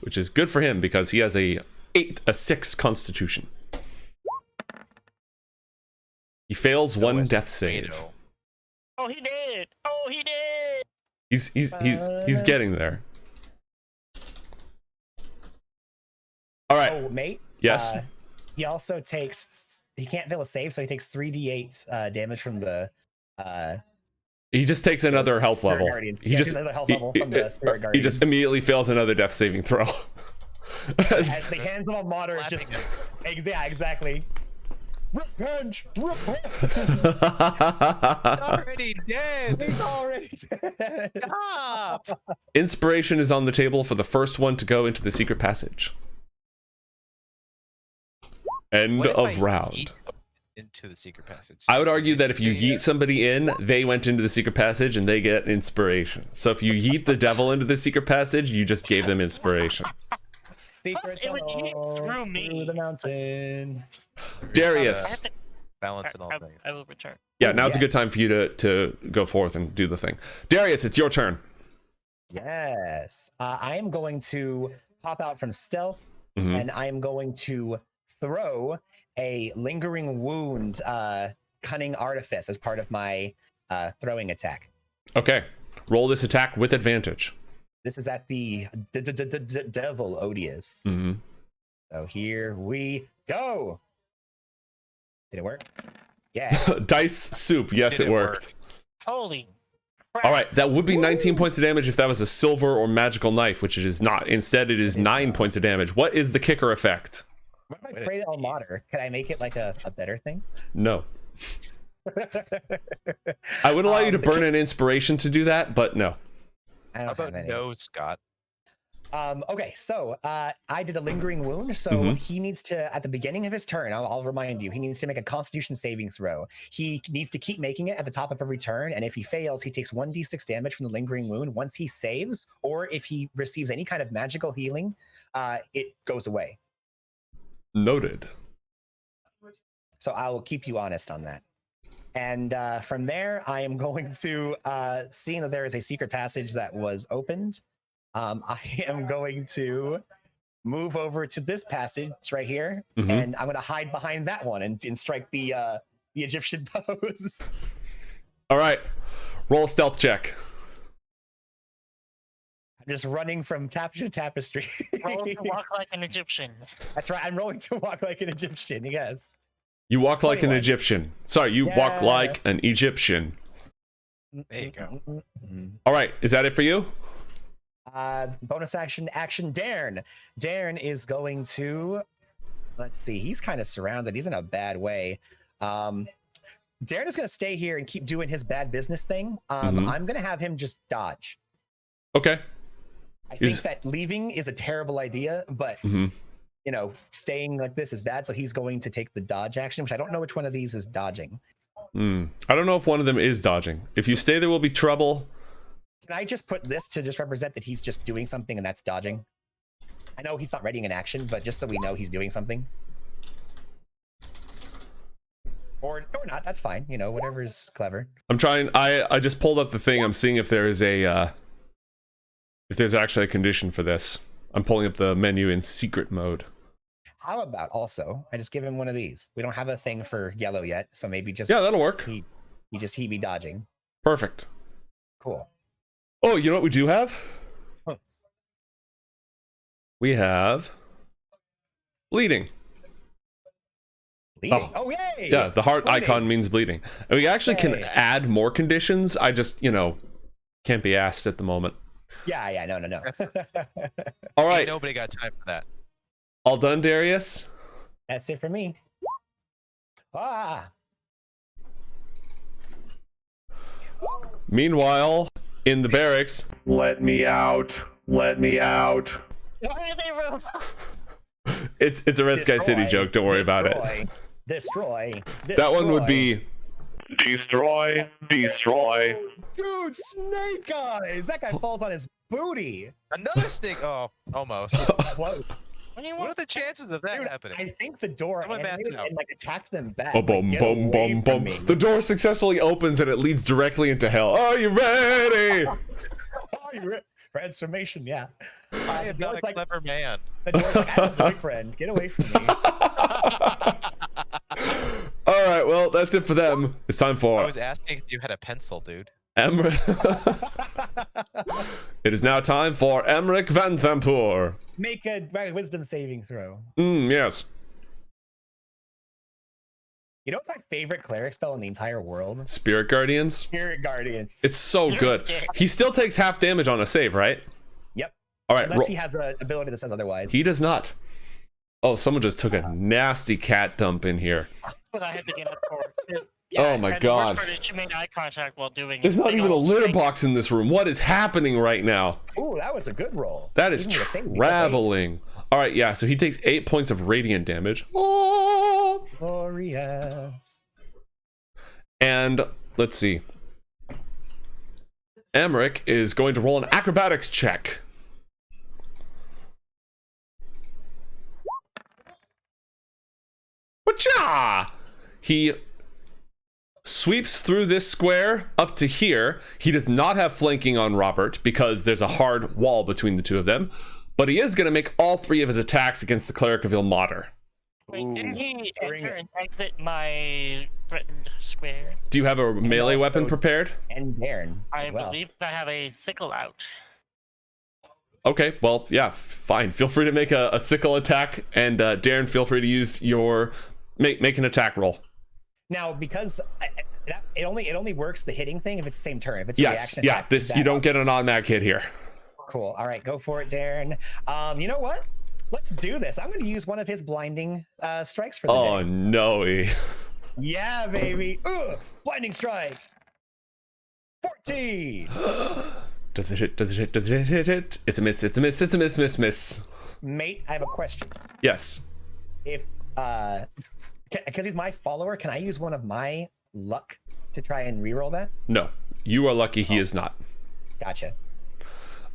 which is good for him because he has a 6 Constitution. He fails one As a Death save. tornado. Oh, he did! Oh, he did! He's getting there. All right. Oh, mate. Yes. He also takes. He can't fail a save, so he takes 3d8 damage from the. He just takes another health Spirit level. Guardian. He Yeah, just another health level from the Spirit he Guardians. just immediately fails another Death saving throw. As the hands of a moderate just. Slapping Yeah, exactly. Revenge! Revenge! It's already dead. He's already dead. Stop. Inspiration is on the table for the first one to go into the secret passage. End What if of I round. yeet into the secret passage? I would argue that if you yeet somebody in, they went into the secret passage and they get inspiration. So if you yeet the devil into the secret passage, you just gave them inspiration. Secret It would yeet tunnel through me. through the mountain. Darius. balance and all things. I will return. Yeah, now's a good Yes. time for you to go forth and do the thing. Darius, it's your turn. Yes. I am going to pop out from stealth Mhm. and I am going to throw a lingering wound cunning artifice as part of my throwing attack. Okay. Roll this attack with advantage. This is at the devil odious. Mm-hmm. So here we go. Did it work? Yeah. Dice soup. Yes, Did it it worked. Holy crap. All right, that would be 19 points of damage if that was a silver or magical knife, which it is not. Instead, it is 9 points of damage. What is the kicker effect? What if I Wait, pray to Almater? Can I make it like a better thing? No. I would allow you to burn an inspiration to do that, but no. I How don't about have any. no, Scott? Okay, so I did a lingering wound, so Mhm. he needs to, at the beginning of his turn, I'll remind you, he needs to make a Constitution saving throw. He needs to keep making it at the top of every turn, and if he fails, he takes 1d6 damage from the lingering wound. Once he saves, or if he receives any kind of magical healing, it goes away. Noted. So I will keep you honest on that. And from there, I am going to, seeing that there is a secret passage that was opened, I am going to move over to this passage right here, Mhm. and I'm going to hide behind that one and strike the Egyptian pose. All right. Roll a stealth check. I'm just running from tapestry to tapestry. Roll to walk like an Egyptian. That's right. I'm rolling to walk like an Egyptian. Yes. You walk like an 21. Egyptian. Sorry, you walk Yeah. like an Egyptian. There you go. All right. Is that it for you? Bonus action, Darren. Darren is going to, let's see, he's kind of surrounded. He's in a bad way. Darren is going to stay here and keep doing his bad business thing. Mhm. I'm going to have him just dodge. Okay. I think Is- that leaving is a terrible idea, but Mhm. you know, staying like this is bad. So he's going to take the dodge action, which I don't know which one of these is dodging. I don't know if one of them is dodging. If you stay, there will be trouble. Can I just put this to just represent that he's just doing something and that's dodging? I know he's not readying an action, but just so we know he's doing something. Or not, that's fine. You know, whatever's clever. I'm trying. I just pulled up the thing. I'm seeing if there is a if there's actually a condition for this. I'm pulling up the menu in secret mode. How about also, I just give him one of these. We don't have a thing for yellow yet, so maybe just Yeah, that'll work. he be dodging. Perfect. Cool. Oh, you know what we do have? Huh. We have bleeding. Bleeding. Oh, yay! Yeah, the heart Bleeding. icon means bleeding. And we actually can Yay. add more conditions. I just, can't be asked at the moment. Yeah, no. All Ain't right, nobody got time for that. all done, Darius? That's it for me. Ah! Meanwhile, in the barracks, Let me out. Let me out. Why are they robots? it's a Red Sky City joke. Don't worry about it. Destroy. That one would be Destroy. Destroy. Dude, Snake Eyes! That guy falls on his booty. Another snake. Oh, almost. Close. What do you What are want? the chances of that Dude, happening? I think the door Someone back animated it out. and attacked them back. boom, boom, Get boom, away boom, from boom. me. The door successfully opens and it leads directly into hell. Are you ready? Oh, transformation, yeah. I am not a like, clever man. the door's like, I have a boyfriend. Get away from me. All right, well, that's it for them. It's time I for was asking if you had a pencil, dude. Amrik. It is now time for Amrik Vanthampur. Make a wisdom saving throw. Yes. You know what's my favorite cleric spell in the entire world? Spirit Guardians. Spirit Guardians. It's so good. He still takes half damage on a save, right? Yep. All right. Unless he has an ability that says otherwise. He does not. Oh, someone just took a nasty cat dump in here. What I had to get up for. Oh my and the worst God. part is she made eye contact while doing it. There's not Big even a old litter snake. box in this room. What is happening right now? Ooh, that was a good roll. That is Even with a save, he took 8. traveling. All right, yeah. So he takes 8 points of radiant damage. Oh. Glorious. And let's see. Amrik is going to roll an acrobatics check. Whatcha? He sweeps through this square up to here. He does not have flanking on Robert because there's a hard wall between the two of them. But he is going to make all 3 of his attacks against the Cleric of Ilmater. Wait, didn't he bring enter it. and exit my threatened square? Do you have a melee also- weapon prepared? And Darren. I as well. believe I have a sickle out. Okay, well, yeah, fine. Feel free to make a sickle attack, and Darren, feel free to use your make an attack roll. Now, because it only works the hitting thing if it's the same turn. If it's a Yes, reaction yeah. attack, This that- you don't get an automatic hit here. Cool. All right, go for it, Darren. You know what? Let's do this. I'm going to use one of his blinding strikes for the Oh day. no! Yeah, baby. Blinding strike. 14. Does it hit? Does it hit? Does it hit? It's a miss. It's a miss. It's a miss. Mate, I have a question. Yes. If because he's my follower, can I use one of my luck to try and reroll that? No. You are lucky he is not. Gotcha.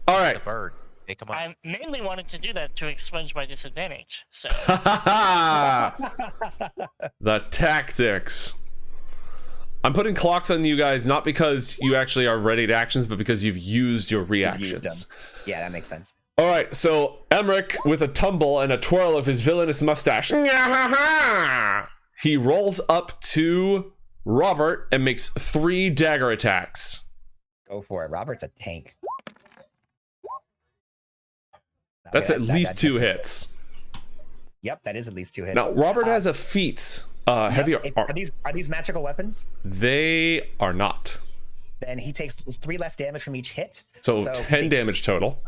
All It's right. a bird. Take him up. I mainly wanted to do that to expunge my disadvantage. So The tactics. I'm putting clocks on you guys not because you actually are ready to actions, but because you've used your reactions. Used them. Yeah, that makes sense. All right, so Amrik, with a tumble and a twirl of his villainous mustache, he rolls up to Robert and makes 3 dagger attacks. Go for it. Robert's a tank. That's Okay, at that least 2 definitely hits. Yep, that is at least 2 hits. Now, Robert has a feat. Heavy Are these magical weapons? They are not. Then he takes 3 less damage from each hit. So he 10 takes- damage total.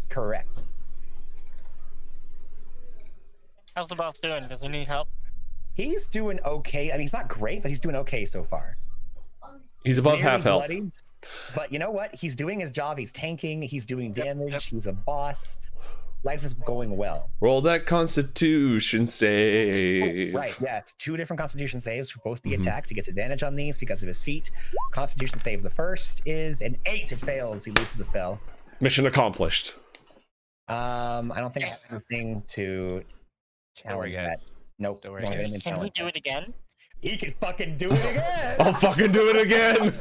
Correct. how's the boss doing? Does he need help? He's doing okay. I mean, he's not great, but he's doing okay so far. He's above Nearly half health. bloodied, but you know what? He's doing his job. He's tanking. He's doing damage. He's a boss. Life is going well. Roll that Constitution save. Right. Yeah. It's 2 different Constitution saves for both the attacks. He gets advantage on these because of his feat. Constitution save. The first is an 8. It fails. He loses the spell. Mission accomplished. I don't think I have anything to challenge guys. that. Nope. Don't worry, don't have guys. anything to Can he challenge do that. it again? He can fucking do it again. I'll fucking do it again.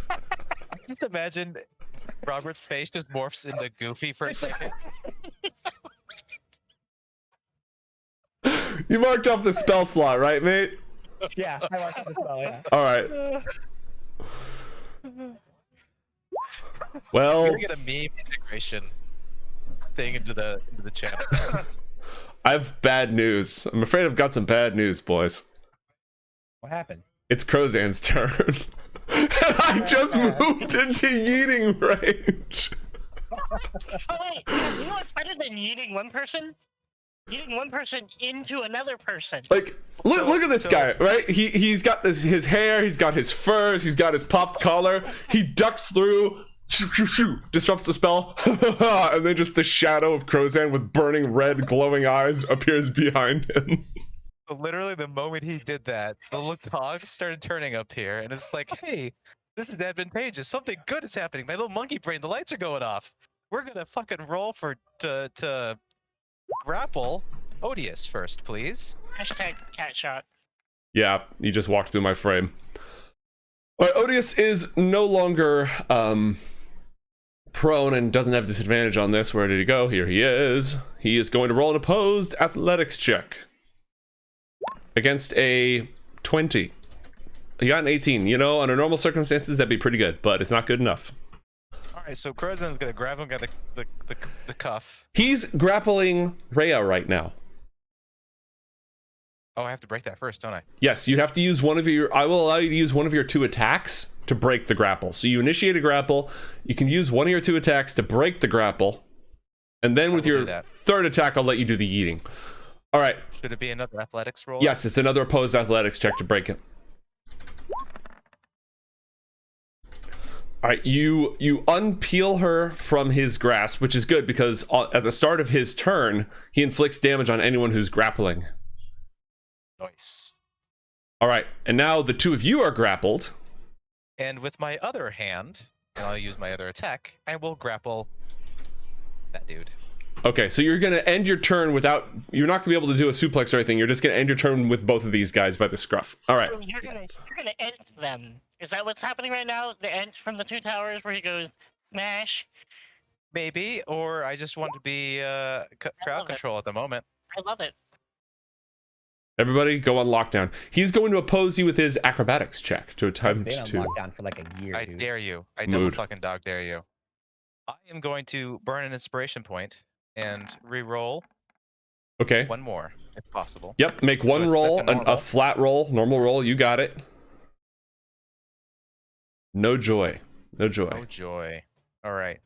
I can just imagine Robert's face just morphs into Goofy for a second. You marked off the spell slot, right, mate? Yeah. I watched the spell. Yeah. All right. Well, We're gonna get a meme integration thing into the channel. I have bad news. I'm afraid I've got some bad news, boys. What happened? It's Krozan's turn. And I just moved into yeeting range. Oh wait, you know what's better than yeeting one person? Yeeting one person into another person. Like, look at this guy, right? He's got his hair, he's got his furs, he's got his popped collar. He ducks through, disrupts the spell, and then just the shadow of Krozan with burning red glowing eyes appears behind him. But literally, the moment he did that, the little cogs started turning up here, and it's like, hey, this is advantageous. Something good is happening. My little monkey brain, the lights are going off. We're gonna fucking roll to grapple Odious first, please. Hashtag cat shot. Yeah, he just walked through my frame. All right, Odious is no longer prone and doesn't have disadvantage on this. Where did he go? Here he is. He is going to roll an opposed athletics check against a 20. He got an 18. You know, under normal circumstances, that'd be pretty good, but it's not good enough. All right, so Krozan's gonna grab him by the cuff. He's grappling Rhea right now. Oh, I have to break that first, don't I? Yes, you have to use one of your... I will allow you to use one of your 2 attacks to break the grapple. So you initiate a grapple, you can use one of your 2 attacks to break the grapple, and then with will your do that. 3rd attack, I'll let you do the yeeting. All right. Should it be another athletics roll? Yes, it's another opposed athletics check to break it. All right, you unpeel her from his grasp, which is good because at the start of his turn, he inflicts damage on anyone who's grappling. Nice. All right, and now the 2 of you are grappled. And with my other hand, and I'll use my other attack, I will grapple that dude. Okay, so you're gonna end your turn without... You're not gonna be able to do a suplex or anything. You're just gonna end your turn with both of these guys by the scruff. All right. So you're gonna end them. Is that what's happening right now? The end from the 2 towers where he goes smash. Maybe, or I just want to be crowd love it. control at the moment. I love it. Everybody, go on lockdown. He's going to oppose you with his acrobatics check to attempt Been on to... lockdown for like a year, I dude. dare you. I double Mood. fucking dog dare you. I am going to burn an inspiration point and re-roll Okay. one more, if possible. Yep, make one it's roll, second a normal. flat roll, normal roll. You got it. No joy. No joy. Oh joy. All right.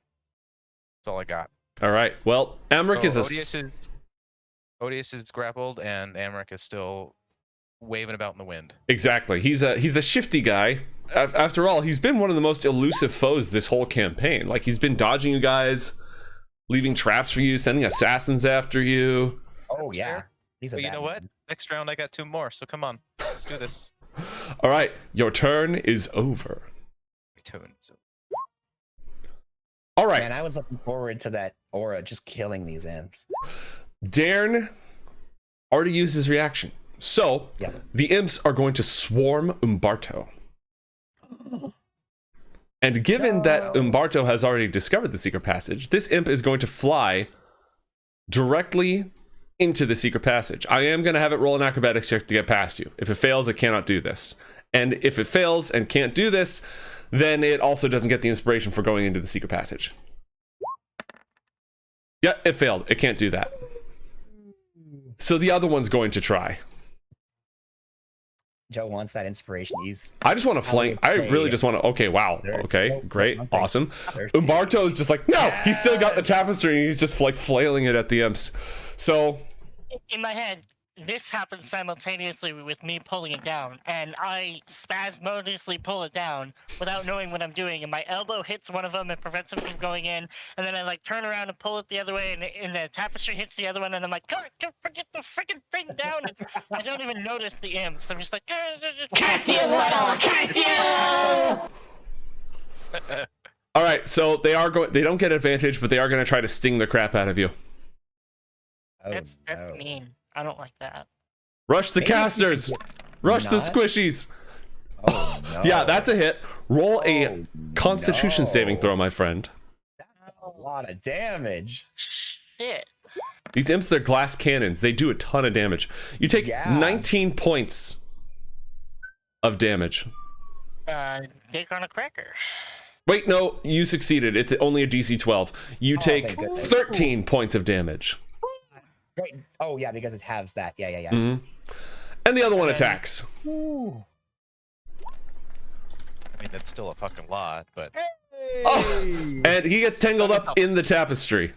That's all I got. All right. Well, Amrik is a... Odious is Odious is grappled, and Amrik is still waving about in the wind. Exactly. He's a shifty guy. After all, he's been one of the most elusive foes this whole campaign. Like, he's been dodging you guys, leaving traps for you, sending assassins after you. Oh yeah, he's a But you know what? Batman. Next round I got 2 more, so come on, let's do this. All right, your turn is over. Tune. So All right, Man, I was looking forward to that aura just killing these imps. Darren already used his reaction. So, Yeah. the imps are going to swarm Umbarto. And given that Umbarto has already discovered the secret passage, this imp is going to fly directly into the secret passage. I am going to have it roll an acrobatics check to get past you. If it fails, it cannot do this. And if it fails and can't do this, then it also doesn't get the inspiration for going into the secret passage. Yeah, it failed. It can't do that. So the other one's going to try. Joe wants that inspiration. I just want to flank. I really just want to. Okay, wow. Okay, great, awesome. Umbarto is just like, no, he's still got the tapestry and he's just like flailing it at the imps. So, In my head, this happens simultaneously with me pulling it down, and I spasmodically pull it down without knowing what I'm doing, and my elbow hits one of them and prevents them from going in, and then I like turn around and pull it the other way, and the tapestry hits the other one, and I'm like, God, don't forget the freaking thing down, and I don't even notice the imps. I'm just like, Curse you, Waddle! Curse you! all right. So they are going. They don't get advantage, but they are going to try to sting the crap out of you. Oh, that's no. mean. I don't like that. Rush the Maybe if you casters. could Rush the not- squishies. Oh, no. Yeah, that's a hit. Roll a Oh, Constitution no. saving throw, my friend. A lot of damage. Shit. These imps, they're glass cannons. They do a ton of damage. You take Yeah. 19 points of damage. Dick on a cracker. Wait, no, you succeeded. It's only a DC 12. You take thank goodness. 13 points of damage. Great. Oh yeah, because it halves that. Yeah. Mhm. And the other one attacks. Ooh. I mean, that's still a fucking lot, but Oh, and he gets tangled up in the tapestry.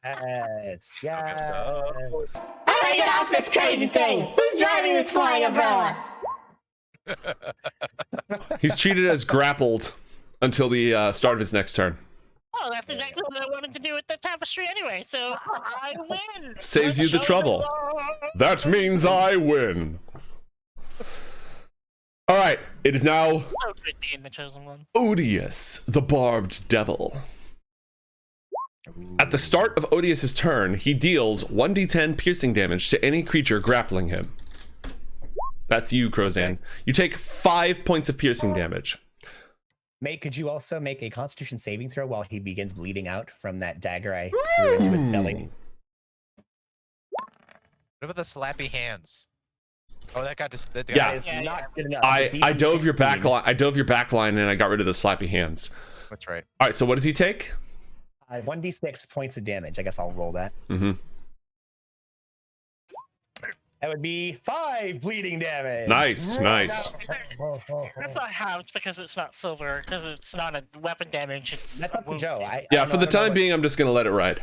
Yes. How do I get off this crazy thing? Who's driving this flying umbrella? He's treated as grappled until the start of his next turn. Oh, that's exactly what I wanted to do with the tapestry anyway, so I win! Saves you the trouble. That means I win. All right, it is now So good being the chosen one. Odious, the barbed devil. At the start of Odious's turn, he deals 1d10 piercing damage to any creature grappling him. That's you, Krozan. You take 5 points of piercing damage. Mate, could you also make a Constitution saving throw while he begins bleeding out from that dagger I threw into his belly? what about the slappy hands? Oh, that got just that Yeah. It's Yeah, not good enough. I DC dove your 16. back line. I dove your back line, and I got rid of the slappy hands. That's right. All right. So what does he take? 1d6 points of damage. I guess I'll roll that. Mm-hmm. That would be 5 bleeding damage. Nice. That's not halved because it's not silver, because it's not a weapon damage, it's That's up to wound Joe. damage. Yeah. For the time being, I'm just gonna let it ride.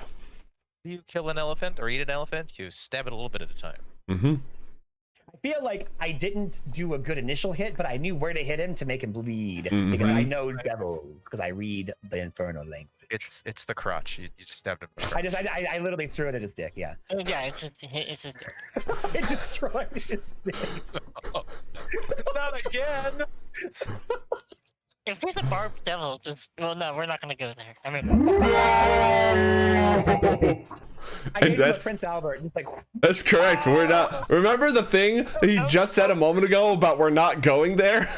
You kill an elephant or eat an elephant, you stab it a little bit at a time. Mm-hmm. I feel like I didn't do a good initial hit, but I knew where to hit him to make him bleed because Mhm. I know devils because I read the infernal language. It's the crotch. You just stabbed him. I literally threw it at his dick. Yeah, Yeah, it's just it destroyed his dick. Not again. if he's a barbed devil, no, we're not gonna go there. I mean, I And gave him a that's- Prince Albert. And he's like, That's correct. We're not. Remember the thing he just said a moment ago about we're not going there?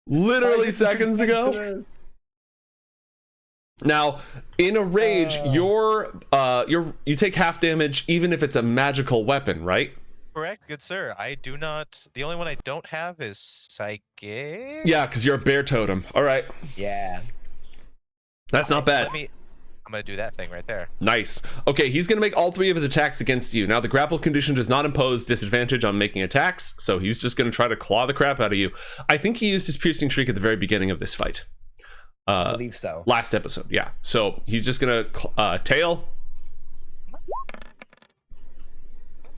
Literally seconds ago. Now, in a rage, you take half damage even if it's a magical weapon, right? Correct, good sir. I do not. The only one I don't have is psychic. Yeah, because you're a bear totem. All right, yeah. that's not bad. I'm gonna do that thing right there. Nice. Okay, he's gonna make all 3 of his attacks against you. Now, the grapple condition does not impose disadvantage on making attacks, so he's just gonna try to claw the crap out of you. I think he used his piercing shriek at the very beginning of this fight. I believe so. Last episode, yeah. So he's just gonna tail.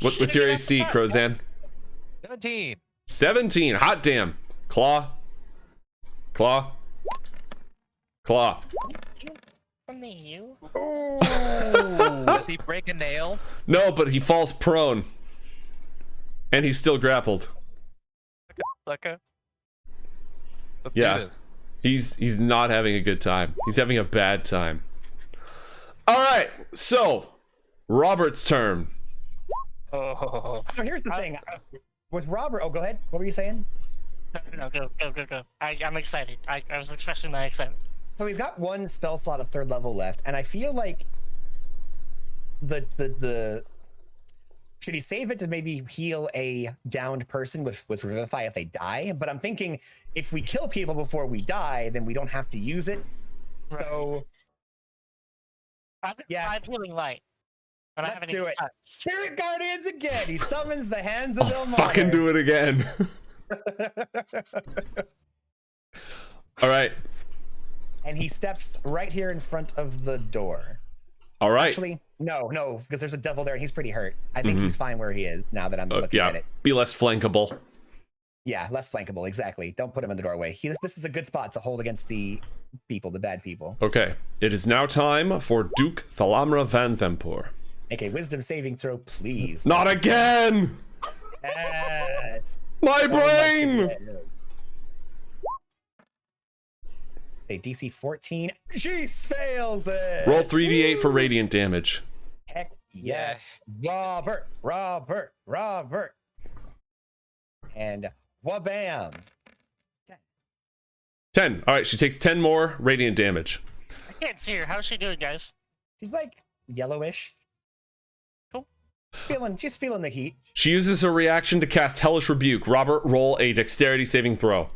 What's your AC, Krozan? 17. 17. Hot damn. Claw. Claw. Claw. From you. Does he break a nail? No, but he falls prone. And he's still grappled. Sucker. Let's Yeah. do this. He's not having a good time. He's having a bad time. All right. So, Robert's turn. Oh. So here's the thing. With Robert, oh, go ahead. What were you saying? No, go. I'm excited. I was expressing my excitement. So he's got one spell slot of 3rd level left, and I feel like the should he save it to maybe heal a downed person with Revivify if they die? But I'm thinking if we kill people before we die, then we don't have to use it. Right. So yeah, I'm feeling light. But let's do it. Spirit Guardians again. He summons the hands of Ilmater. Fucking do it again. All right. And he steps right here in front of the door. All right. Actually, no, because there's a devil there and he's pretty hurt. I think he's fine where he is now that I'm looking at it. Be less flankable. Yeah, less flankable, exactly. Don't put him in the doorway. This is a good spot to hold against the people, the bad people. Okay. It is now time for Duke Thalamra Vanthampur. Make a wisdom saving throw, please. Not again! Yes. My brain! Say DC 14. She fails it. Roll 3d8 for radiant damage. Heck yes. Robert. And wabam. 10. All right, she takes 10 more radiant damage. I can't see her. How's she doing, guys? She's like yellowish. Cool. She's feeling the heat. She uses her reaction to cast Hellish Rebuke. Robert, roll a dexterity saving throw.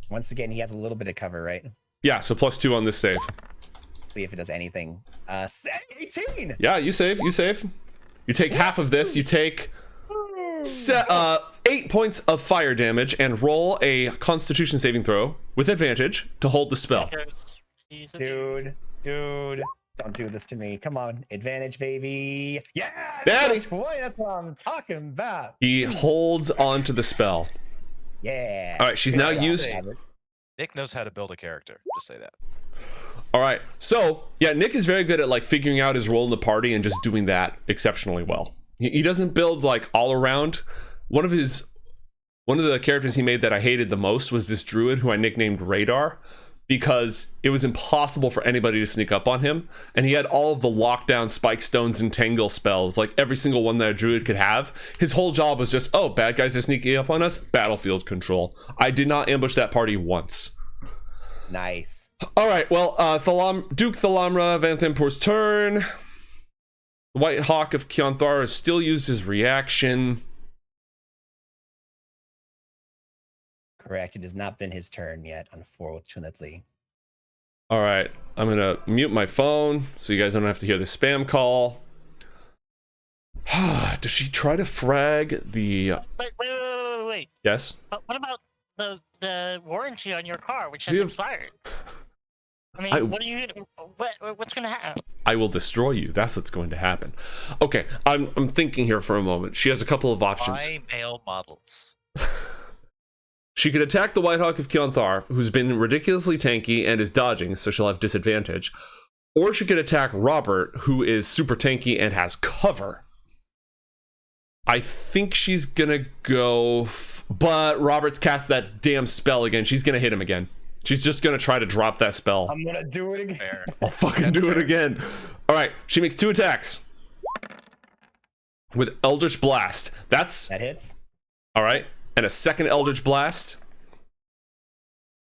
Once again, he has a little bit of cover, right? Yeah, so +2 on this save. See if it does anything. 18. Yeah, you save. You take half of this. You take 8 points of fire damage and roll a Constitution saving throw with advantage to hold the spell. Dude, don't do this to me. Come on, advantage, baby. Yeah, Daddy. that's what I'm talking about. He holds on to the spell. Yeah. All right, she's now used. Nick knows how to build a character. Just say that. All right, so yeah, Nick is very good at like figuring out his role in the party and just doing that exceptionally well. He doesn't build like all around. One of the characters he made that I hated the most was this druid who I nicknamed Radar, because it was impossible for anybody to sneak up on him, and he had all of the lockdown, spike stones, and tangle spells, like every single one that a druid could have. His whole job was just, oh, bad guys are sneaking up on us, battlefield control. I did not ambush that party once. Nice. All right, well, Duke Thalamra Vanthampur's turn. The White Hawk of Kionthar has still used his reaction. Correct. It has not been his turn yet, unfortunately. All right, I'm gonna mute my phone so you guys don't have to hear the spam call. Does she try to frag the? Wait. Yes. But what about the warranty on your car, which has We have- expired? I mean, what's gonna happen? I will destroy you. That's what's going to happen. Okay, I'm thinking here for a moment. She has a couple of options. Buy male models. She could attack the White Hawk of Kionthar, who's been ridiculously tanky and is dodging, so she'll have disadvantage. Or she could attack Robert, who is super tanky and has cover. I think she's gonna go, but Robert's cast that damn spell again. She's gonna hit him again. She's just gonna try to drop that spell. I'm gonna do it again. Fair. I'll fucking do it again. All right, she makes 2 attacks with Eldritch Blast. That hits. All right, and a second Eldritch Blast.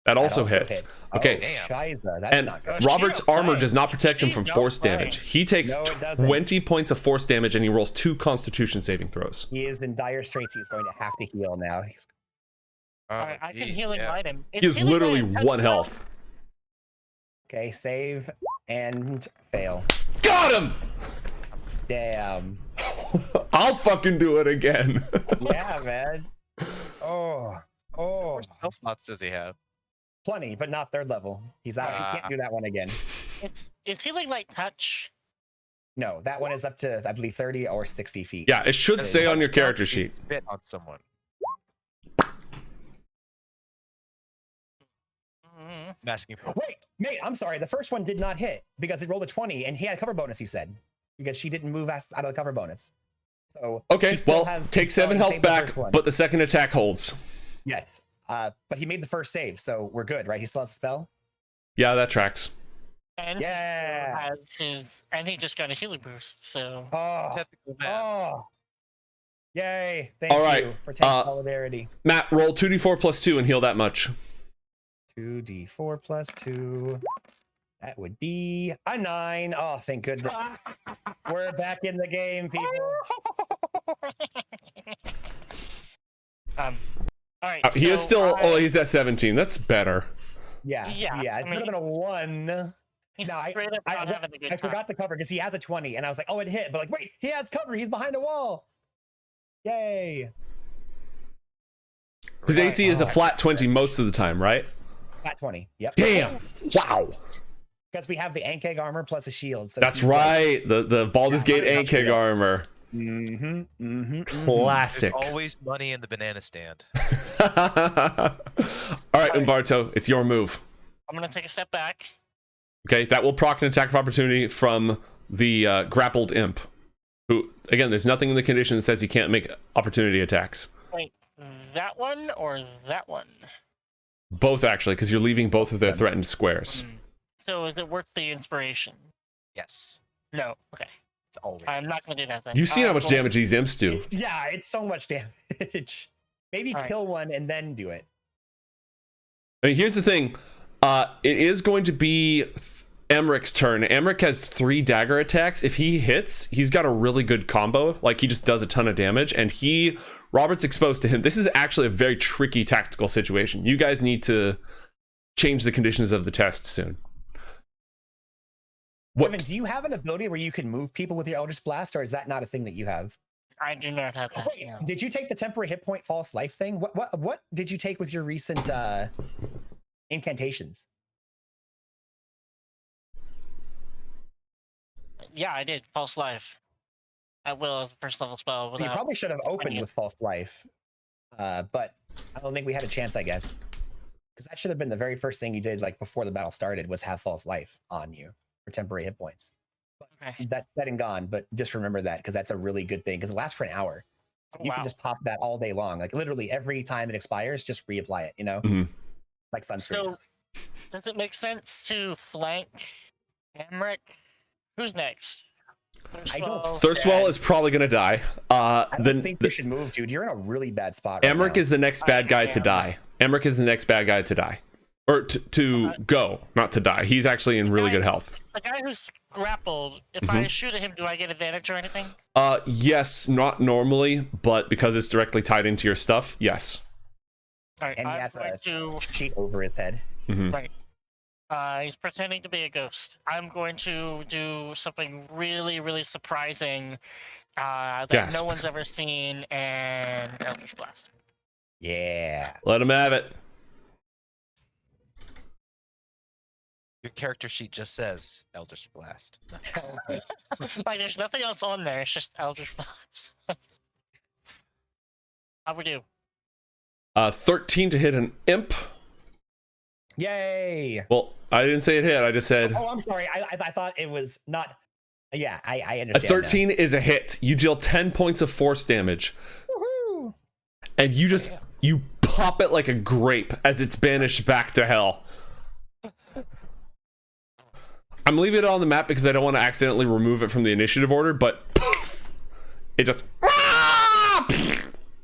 That also hits. hit. Okay. Damn. Shiza, that's And not good. Robert's She don't armor play. does not protect him She from don't force play. damage. He takes No, it doesn't. 20 points of force damage and he rolls 2 Constitution saving throws. He is in dire straits. He's going to have to heal now. Alright, I can healing light him. He has literally 1 health. Okay, save and fail. Got him! Damn. I'll fucking do it again. Yeah, man. Oh. What spell slots does he have? Plenty, but not 3rd level. He's out. He can't do that one again. It's healing light touch. No, that one is up to, I believe, 30 or 60 feet. Yeah, it should say on your character sheet. Spit on someone. I'm asking for. Wait, mate, I'm sorry. The first one did not hit because it rolled a 20 and he had a cover bonus, you said, because she didn't move out of the cover bonus. So Okay, he still well, has take 7 save health the back, first one. but the second attack holds. Yes. But he made the first save, so we're good, right? He still has a spell? Yeah, that tracks. And Yeah. and he just got a healing boost, so Oh. Technical math. Oh. Yay. Thank All right, you for taking solidarity. Matt, roll 2d4 plus 2 and heal that much. 2d4 plus 2. That would be a 9. Oh, thank goodness. We're back in the game, people. all right. He is so still, I- he's at 17. That's better. Yeah. Yeah, Yeah. I It could mean, have been a 1. He's No, straight up not having a good I time. forgot the cover because he has a 20, and I was like, oh, it hit. But like, wait, he has cover. He's behind a wall. Yay. His AC is a flat 20 most of the time, right? Flat 20. Yep. Damn. Wow. Because we have the Ankeg armor plus a shield. So That's right. The Baldur's Gate Yeah, Ankeg armor. Classic. There's always money in the banana stand. All right, Umbarto, it's your move. I'm gonna take a step back. Okay, that will proc an attack of opportunity from the grappled imp. Who, again, there's nothing in the condition that says he can't make opportunity attacks. Wait, that one or that one? Both, actually, because you're leaving both of their threatened squares. So is it worth the inspiration? Yes. No. Okay. It's always. I'm not gonna do that then. You've seen how I'm much going- damage these imps do. It's so much damage. Maybe All right. kill one and then do it. I mean, here's the thing. It is going to be Amrik's turn. Amrik has 3 dagger attacks. If he hits, he's got a really good combo. Like, he just does a ton of damage. And Robert's exposed to him. This is actually a very tricky tactical situation. You guys need to change the conditions of the test soon. Kevin, do you have an ability where you can move people with your Eldritch Blast, or is that not a thing that you have? I do not have that. Wait, No. did you take the temporary hit point false life thing? What did you take with your recent incantations? Yeah, I did. False life. At will as a first level spell. You Without... probably should have opened with false life, but I don't think we had a chance. I guess because that should have been the very first thing you did, like before the battle started, was have false life on you for temporary hit points. Okay. That's said and gone, but just remember that because that's a really good thing because it lasts for an hour. So Oh, you wow. can just pop that all day long. Like literally every time it expires, just reapply it, you know? Mhm. Like sunscreen. So, does it make sense to flank Amrik? Who's next? I don't- Thurstwell is probably going to die. I don't Then think you should move, dude. You're in a really bad spot right Amrik now. is the next bad guy to am. die. Amrik is the next bad guy to die. Or to go, not to die. He's actually in really good health. The guy who's grappled, if Mm-hmm. I shoot at him, do I get advantage or anything? Yes, not normally, but because it's directly tied into your stuff, yes. All right, And he I'm has going to... sheet over his head. Right. He's pretending to be a ghost. I'm going to do something really, really surprising that Gasp. no one's ever seen, and Eldritch Blast. Yeah. Let him have it. Your character sheet just says Eldritch Blast. Like, there's nothing else on there. It's just Eldritch Blast. How we do? 13 to hit an imp. Yay. Well, I didn't say it hit. I just said Oh, I'm sorry. I thought it was not. Yeah, I a understand. 13 is a hit. You deal 10 points of force damage. Woohoo. And you pop it like a grape as it's banished back to hell. I'm leaving it on the map because I don't want to accidentally remove it from the initiative order, but poof, it just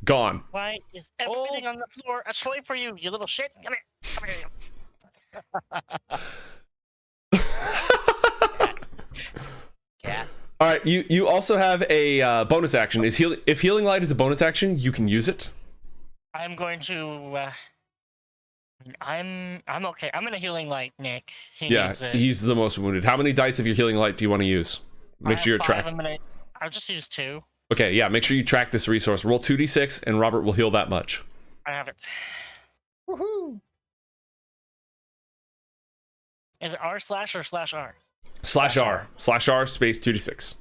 gone. Why is everything on the floor a toy for you, you little shit? Come here. Come here. Cat. All right, you also have a bonus action. If healing light is a bonus action, you can use it. I'm going to. I'm okay. I'm gonna healing light, Nick. He Yeah, needs it. he's the most wounded. How many dice of your healing light do you want to use? Make sure you're track. tracking. I'll just use 2. Okay, yeah, make sure you track this resource. Roll 2d6, and Robert will heal that much. I have it. Woohoo. Is it r/ or /r? /R. /R space 2d6.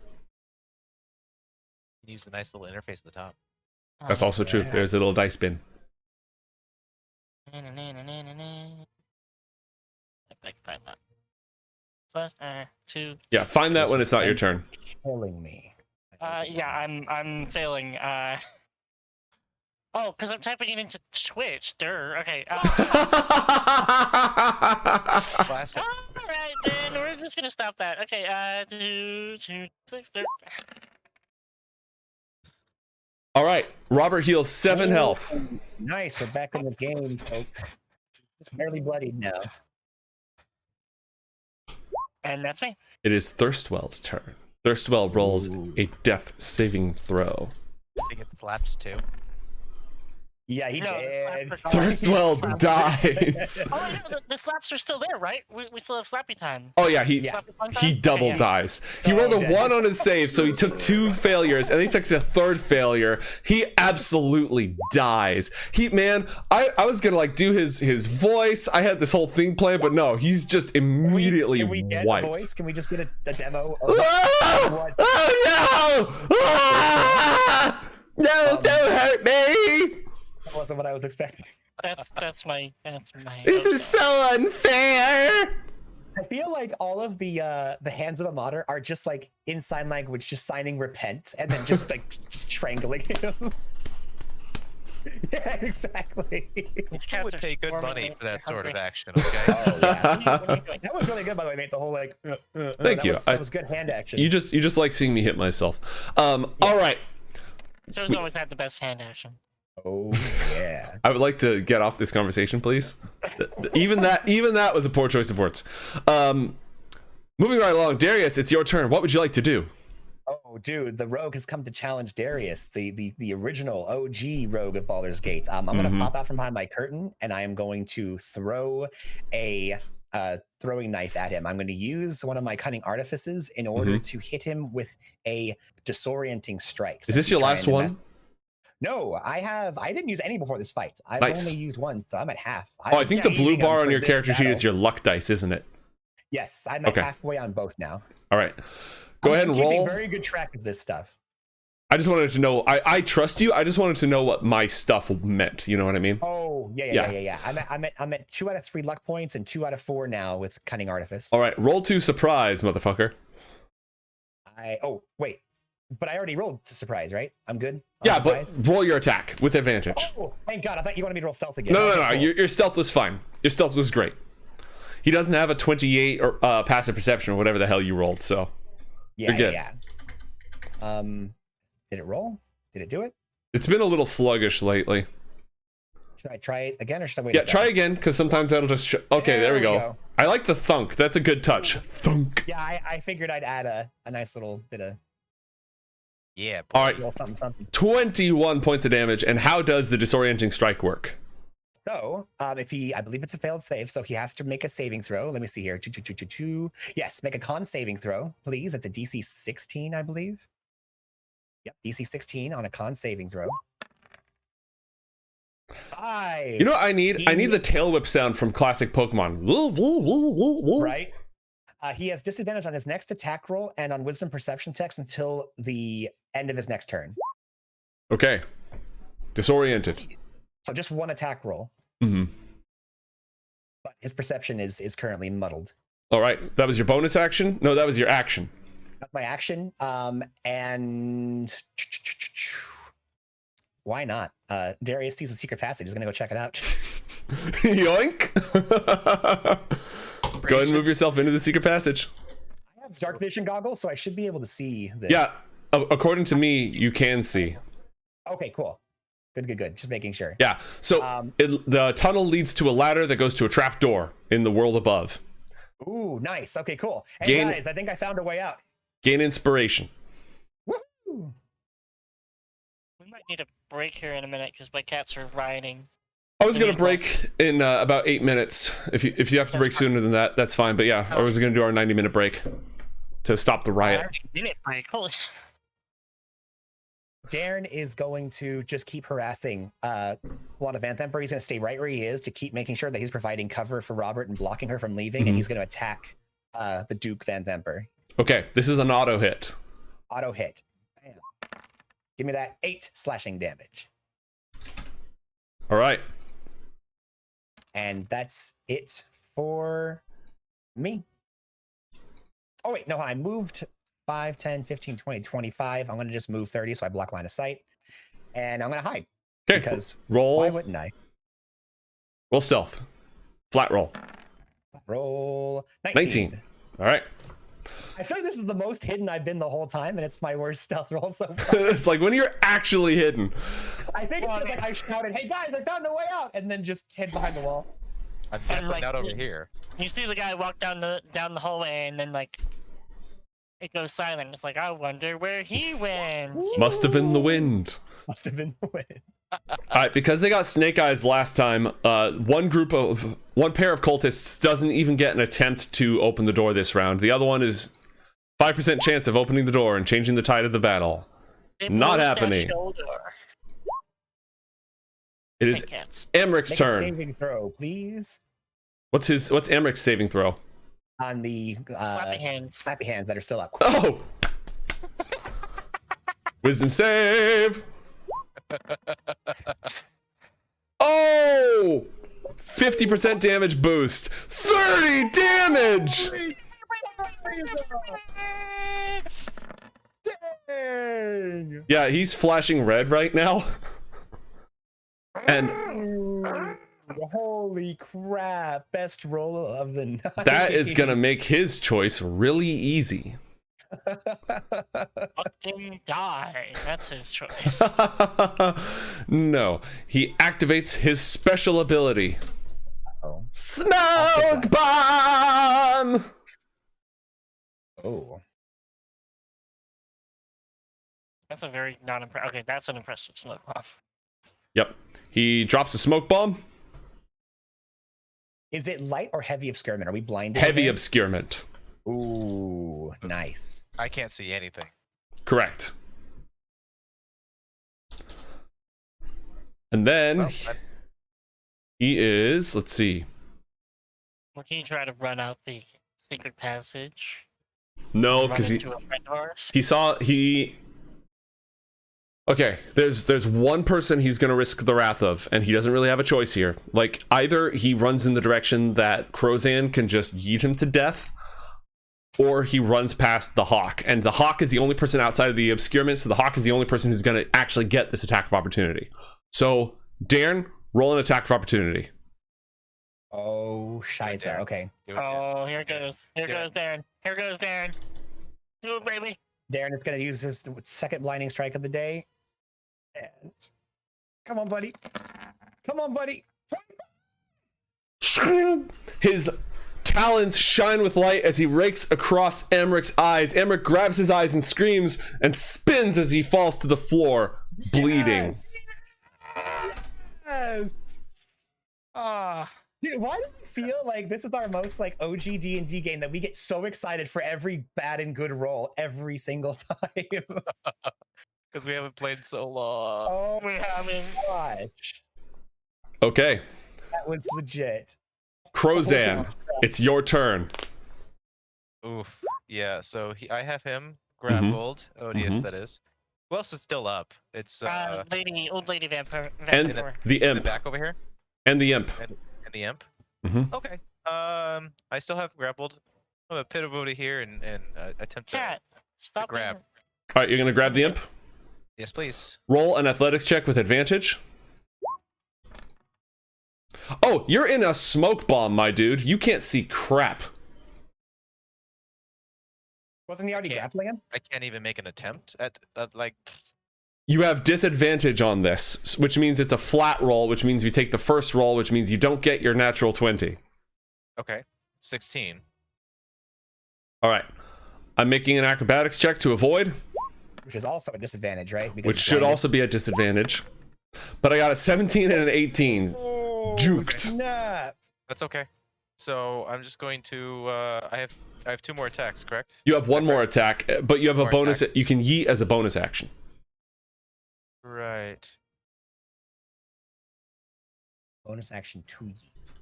Use the nice little interface at the top. That's also true. yeah. There's a little dice bin. If I can find that. Plus, 2. Yeah, find that when it's not your turn. Killing me. Yeah, I'm failing. Oh, because I'm typing it into Twitch. Okay. Classic. All right, then we're just gonna stop that. Okay. 2, 6, 3. All right, Robert heals 7 health. Nice, we're back in the game, folks. It's barely bloodied now. And that's me. It is Thurstwell's turn. Thurstwell rolls a death saving throw. I think it flaps too. Yeah, he No, did. Thurstwell dies. Oh, no, the slaps are still there, right? We still have slappy time. Oh yeah, he Slappy fun he time? double Okay, yes. dies. He So rolled a dead. 1 on his save, so he took 2 failures, and then he takes a 3rd failure. He absolutely dies. Man, I was gonna like do his voice. I had this whole thing planned, but no, he's just immediately Can we get wiped. a voice? Can we just get a demo? Of Ah! what? Oh no! Ah! No, don't hurt me! That wasn't what I was expecting. That's my. This is so unfair. I feel like all of the hands of a modder are just like in sign language, just signing repent, and then just like just strangling him. Yeah, exactly. You would pay good money for that sort of action, okay? Oh, yeah. That was really good, by the way, mate. The whole like. Thank you. That was good hand action. You just like seeing me hit myself. All right. Joe's always had the best hand action. Oh yeah. I would like to get off this conversation, please. Even that was a poor choice of words. Moving right along, Darius, it's your turn. What would you like to do? Oh, dude, the rogue has come to challenge Darius, the original OG rogue of Baldur's Gate. I'm gonna pop out from behind my curtain, and I am going to throw a throwing knife at him. I'm going to use one of my cunning artifices in order to hit him with a disorienting strike. Is this your last one? No, I didn't use any before this fight. I've Nice. only used one, so I'm at half. Oh, I think the blue saving bar them on for your this character sheet battle. is your luck dice, isn't it? Yes, I'm at Okay. halfway on both now. All right. Go ahead and keeping roll. very good track of this stuff. I just wanted to know. I trust you. I just wanted to know what my stuff meant. You know what I mean? Oh, yeah. I'm at 2 out of 3 luck points and 2 out of 4 now with cunning artifice. All right. Roll to surprise, motherfucker. Wait. But I already rolled to surprise, right? I'm good? Yeah, Surprise? but roll your attack with advantage. Oh, thank God. I thought you wanted me to roll stealth again. No. Okay, cool. Your stealth was fine. Your stealth was great. He doesn't have a 28 or passive perception or whatever the hell you rolled, so Yeah, you're good. yeah. Did it roll? Did it do it? It's been a little sluggish lately. Should I try it again or should I wait Yeah, a second? try again, because sometimes that'll just... okay, there we go. I like the thunk. That's a good touch. Thunk. Yeah, I figured I'd add a nice little bit of Yeah. All right, little something. 21 points of damage. And how does the disorienting strike work? So, I believe it's a failed save, so he has to make a saving throw. Let me see here. Yes, make a con saving throw, please. It's a DC 16, I believe. Yep, DC 16 on a con saving throw. 5. You know what I need? I need the tail whip sound from classic Pokemon. Woo, woo, woo, woo, woo. Right? He has disadvantage on his next attack roll and on wisdom perception checks until the end of his next turn. Okay. Disoriented. So just one attack roll. Mm-hmm. But his perception is currently muddled. All right. That was your bonus action? No, that was your action. That's my action. And why not? Darius sees a secret passage. He's gonna go check it out. Yoink. Go ahead and move yourself into the secret passage. I have dark vision goggles, so I should be able to see this. Yeah. According to me, you can see. Okay, cool. Good. Just making sure. Yeah. So the tunnel leads to a ladder that goes to a trap door in the world above. Ooh, nice. Okay, cool. Hey Gain- guys, I think I found a way out. Gain inspiration. Woo! We might need a break here in a minute because my cats are rioting. I was gonna break in about 8 minutes. If you have to break sooner than that, that's fine. But yeah, I was gonna do our 90-minute break to stop the riot. Minute break. Holy. Darren is going to just keep harassing Lana Vanthampur. He's going to stay right where he is to keep making sure that he's providing cover for Robert and blocking her from leaving. And he's going to attack the Duke Vanthampur. Okay, this is an auto hit. Auto hit. Bam. Give me that 8 slashing damage. All right. And that's it for me. Oh, wait, no, I moved 5, 10, 15, 20, 25. I'm going to just move 30 so I block line of sight. And I'm going to hide. Okay. Because Roll. why wouldn't I? Roll stealth. Flat roll. Roll 19. All right. I feel like this is the most hidden I've been the whole time, and it's my worst stealth roll so far. It's like when you're actually hidden. I think it's just like I shouted, "Hey guys, I found a way out," and then just hid behind the wall. I'm And, definitely like, not over here. You see the guy walk down the hallway, and then like it goes silent. It's like, I wonder where he went. Must have been the wind. Must have been the wind. All right, because they got snake eyes last time, one pair of cultists doesn't even get an attempt to open the door this round. The other one is 5% chance of opening the door and changing the tide of the battle. They Not broke their happening. shoulder. It is Hey, cats. Amrik's Make a turn. saving throw, please. What's Amrik's saving throw? On the Slappy hands. slappy hands that are still up. Oh! Wisdom save! Oh! 50% damage boost. 30 damage! Dang! Yeah, he's flashing red right now. And Holy crap! Best roll of the night. that is gonna make his choice really easy. Fucking die. That's his choice. No, he activates his special ability. Oh. Smoke bomb! Oh. That's a very non-impressive. Okay, that's an impressive smoke bomb. Yep. He drops a smoke bomb. Is it light or heavy obscurement? Are we blinded? Heavy again? obscurement. Ooh, nice. I can't see anything. Correct. And then Well, he is, let's see. Would he try to run out the secret passage? No, Run because into a friend of ours? Okay, there's one person he's gonna risk the wrath of, and he doesn't really have a choice here. Like, either he runs in the direction that Krozan can just yeet him to death, or he runs past the Hawk. And the Hawk is the only person outside of the obscurement, so the Hawk is the only person who's gonna actually get this attack of opportunity. So, Darren, roll an attack of opportunity. Oh, shiza. Okay. do it, Oh, here it goes. Here Do goes Darren. Here goes Darren. Do it, baby. Darren is going to use his second blinding strike of the day. And come on, buddy. Come on, buddy. His talons shine with light as he rakes across Amrik's eyes. Amrik grabs his eyes and screams and spins as he falls to the floor, bleeding. Yes. Ah. Dude, why do we feel like this is our most like OG D&D game that we get so excited for every bad and good roll every single time? because we haven't played so long. Oh We haven't. gosh. Okay, That was legit. Krozan, it's your turn. Oof. Yeah. So I have him grappled. Odious, Mhm. that is. Who else is still up? It's Old lady vampire. And the in the imp. back over here, And the imp. and the imp. Mhm. Okay. I still have grappled. I'm gonna pit over to here and attempt Cat. to Stop grab. All right, you're gonna grab the imp. Yes, please. Roll an athletics check with advantage. Oh, you're in a smoke bomb, my dude. You can't see crap. Wasn't he already Yeah. grappling him? I can't even make an attempt at like. You have disadvantage on this, which means it's a flat roll, which means you take the first roll, which means you don't get your natural 20. Okay. 16. All right. I'm making an acrobatics check to avoid, Which is also a disadvantage, right? Because which he's should blinded. also be a disadvantage. But I got a 17 and an 18. Oh, Juked. snap. That's okay. So I'm just going to. I have 2 more attacks, correct? You have Is that one more correct? attack, but you have a More bonus. attack. You can yeet as a bonus action. Right. Bonus action 2 yeet.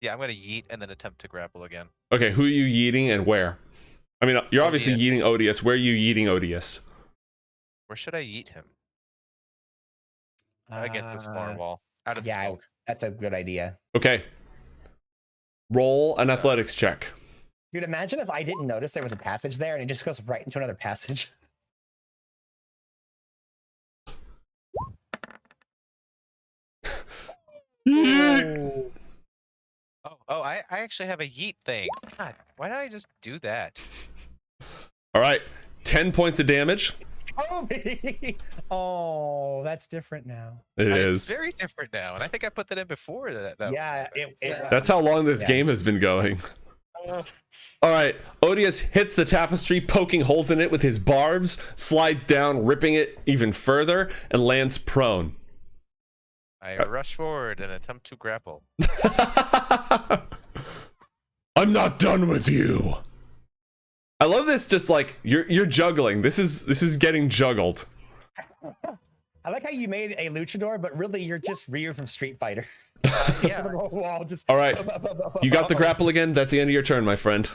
Yeah, I'm gonna yeet and then attempt to grapple again. Okay, who are you yeeting and where? I mean, you're obviously Odious. yeeting Odious. Where are you yeeting Odious? Where should I yeet him? Against this far wall. Out of the Yeah, smoke. that's a good idea. Okay. Roll an athletics check. Dude, imagine if I didn't notice there was a passage there and it just goes right into another passage. Oh, I actually have a yeet thing. God, why did I just do that? All right. 10 points of damage. Oh, that's different now. It It's is. very different now, and I think I put that in before that. Yeah, That's how long this Yeah. game has been going. All right. Odious hits the tapestry, poking holes in it with his barbs, slides down, ripping it even further, and lands prone. I rush forward and attempt to grapple. I'm not done with you. I love this. Just like you're juggling. This is getting juggled. I like how you made a luchador, but really you're just Ryu from Street Fighter. Yeah, Wall, just All right. You got the grapple again. That's the end of your turn, my friend.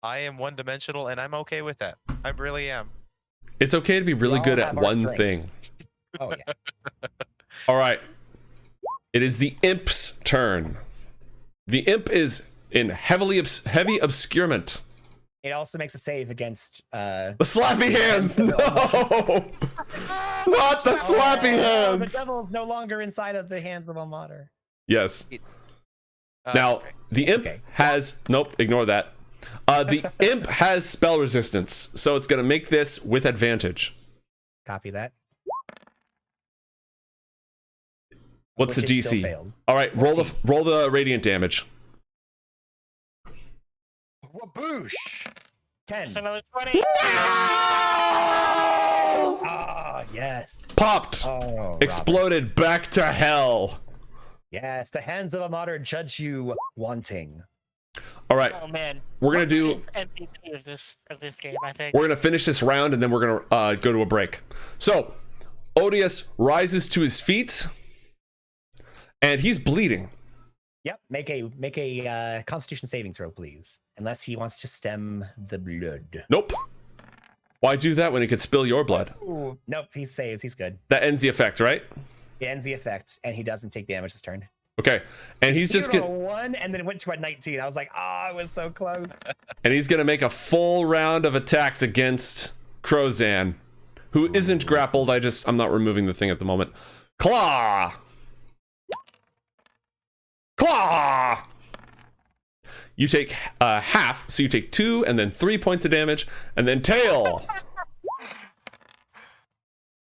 I am one-dimensional, and I'm okay with that. I really am. It's okay to be really all good at have our one strengths. thing. Oh yeah. All right. It is the imp's turn. The imp is in heavy obscurement. It also makes a save against The slappy hands. No. Not the slappy The hands. devil's no longer inside of the hands of Almater. Yes. Now, Okay. the imp has... Nope, ignore that. The imp has spell resistance, so it's going to make this with advantage. Copy that. What's Which the it still DC? failed. All right, roll the radiant damage. Waboosh! 10. It's another 20. Ah, yes. Popped. Oh, Exploded back to hell. Yes, the hands of Almater judge you wanting. All right, Oh man. we're going to do... MVP of this game, I think. We're going to finish this round, and then we're going to go to a break. So, Odious rises to his feet, and he's bleeding. Yep, make a Constitution saving throw, please. Unless he wants to stem the blood. Nope. Why do that when he could spill your blood? Ooh. Nope, he saves. He's good. That ends the effect, right? It ends the effect, and he doesn't take damage this turn. Okay. And he's just He gonna... rolled a 1 and then it went to a 19. I was like, I was so close. And he's going to make a full round of attacks against Krozan, who isn't grappled. I'm not removing the thing at the moment. Claw! Claw! You take half, so you take 2 and then 3 points of damage, and then tail.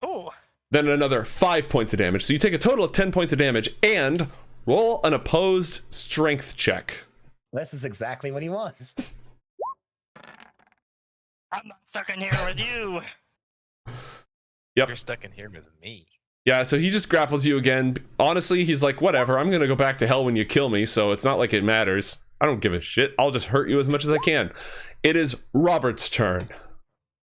Ooh. Then another 5 points of damage. So you take a total of 10 points of damage, and roll an opposed strength check. This is exactly what he wants. I'm not stuck in here with you. Yep. You're stuck in here with me. Yeah, so he just grapples you again. Honestly, he's like, whatever, I'm gonna go back to hell when you kill me, so it's not like it matters. I don't give a shit. I'll just hurt you as much as I can. It is Robert's turn.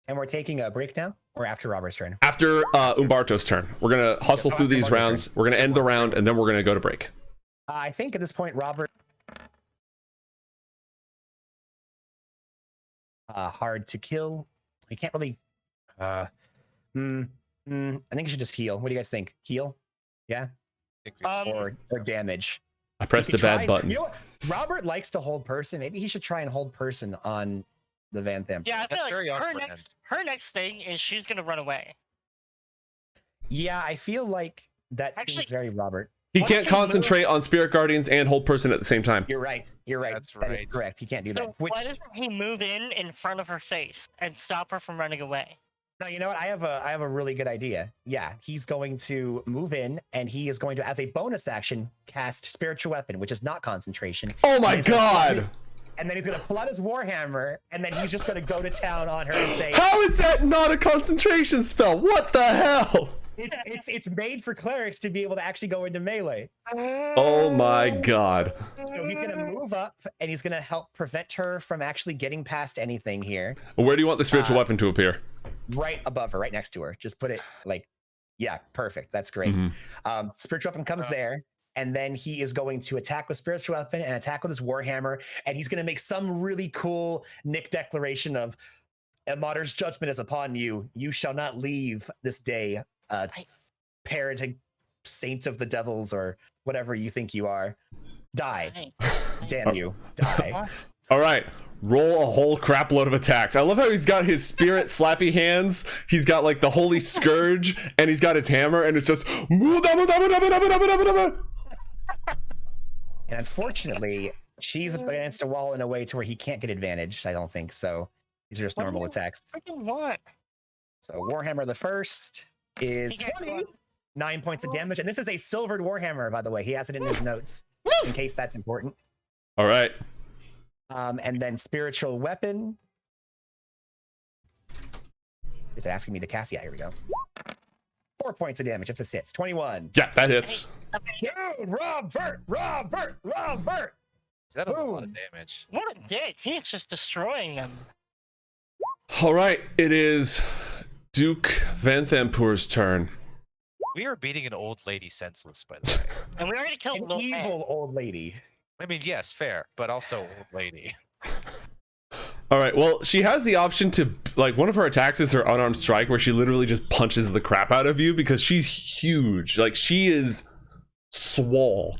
And we're taking a break now? Or after Robert's turn? After Umbarto's turn. We're gonna hustle through these rounds. We're gonna end the round, and then we're gonna go to break. I think at this point, Robert... hard to kill. He can't really... I think you should just heal. What do you guys think? Heal? Yeah? Or damage? I pressed a bad button. You know what? Robert likes to hold person. Maybe he should try and hold person on the Vanthampur. Yeah, I That's feel very like awkward, her next thing is she's gonna run away. Yeah, I feel like that Actually- seems very Robert. He Why can't don't you concentrate on Spirit Guardians and hold person at the same time. You're right. You're right. That's That is right. correct. He can't do So that. Which, why doesn't he move in front of her face and stop her from running away? no, you know what? I have a really good idea. Yeah, he's going to move in, and he is going to, as a bonus action, cast Spiritual Weapon, which is not concentration. Oh my And he's gonna pull out god! his- And then he's going to pull out his Warhammer, and then he's just going to go to town on her and say, How is that not a concentration spell? What the hell? it's made for clerics to be able to actually go into melee. Oh my god. So he's going to move up, and he's going to help prevent her from actually getting past anything here. Where do you want the spiritual weapon to appear? Right above her, right next to her. Just put it like, yeah, perfect. That's great. Spiritual weapon comes there, and then he is going to attack with spiritual weapon and attack with his warhammer, and he's going to make some really cool Nick declaration of, Martyr's judgment is upon you. You shall not leave this day, parenting saint of the devils or whatever you think you are. Die. Damn you. Die. All right. Roll a whole crap load of attacks. I love how he's got his spirit slappy hands. He's got like the holy scourge, and he's got his hammer, and it's just. And unfortunately, she's against a wall in a way to where he can't get advantage. I don't think so. These are just normal attacks. What? So Warhammer the First is 29 points of damage, and this is a silvered Warhammer, by the way. He has it in his notes in case that's important. All right. And then spiritual weapon. Is it asking me to cast? Yeah, here we go. 4 points of damage if this hits. 21. Yeah, that hits. Dude, Robert! That does a lot of damage. What a dick. He's just destroying them. All right. It is Duke Vanthampur's turn. We are beating an old lady senseless, by the way. And we already killed An Little Man. evil old lady. I mean, yes, fair, but also old lady. All right. Well, she has the option to, like, one of her attacks is her unarmed strike, where she literally just punches the crap out of you because she's huge. Like, she is swole.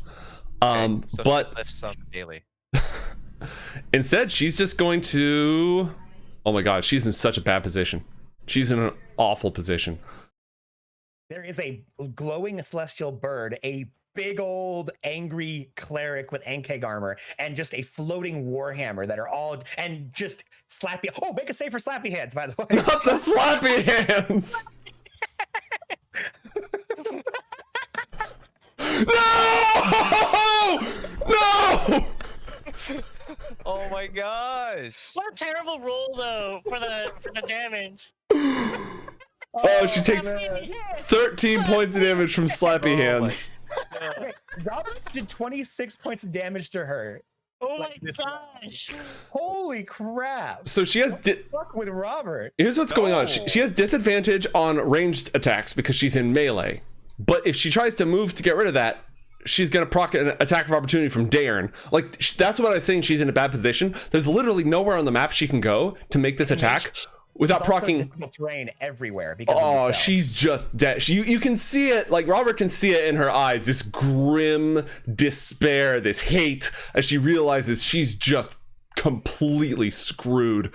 Okay, so but she lifts some daily. instead, she's just going to. Oh my God, she's in such a bad position. She's in an awful position. There is a glowing celestial bird, a big old angry cleric with Ankeg armor, and just a floating warhammer that are all and just slappy. Oh, make a save for slappy hands, by the way. Not the slappy hands. No! No! Oh my gosh! What a terrible roll, though, for the damage. Oh, she takes 13 points of damage from slappy hands. Okay, Robert did 26 points of damage to her. Oh Like my this gosh. Holy crap. So she has. Fuck with Robert. Here's what's going on. She has disadvantage on ranged attacks because she's in melee. But if she tries to move to get rid of that, she's going to proc an attack of opportunity from Darren. Like, that's what I was saying. She's in a bad position. There's literally nowhere on the map she can go to make this attack without There's also proccing. difficult terrain everywhere because of the Oh, spell. she's just dead. You can see it, like Robert can see it in her eyes, this grim despair, this hate, as she realizes she's just completely screwed.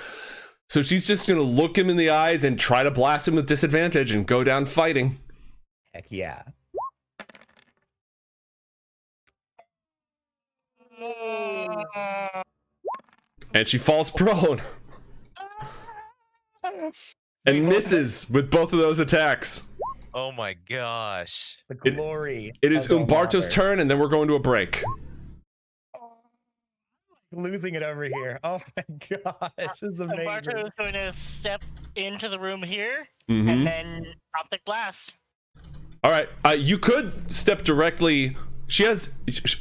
So she's just going to look him in the eyes and try to blast him with disadvantage and go down fighting. Heck yeah. And she falls prone. And misses with both of those attacks. Oh my gosh! The glory. It is of the Umbarto's Robert. turn, and then we're going to a break. Losing it over here. Oh my gosh, this is amazing. Umbarto is going to step into the room here, Mhm. and then optic blast. All right, you could step directly.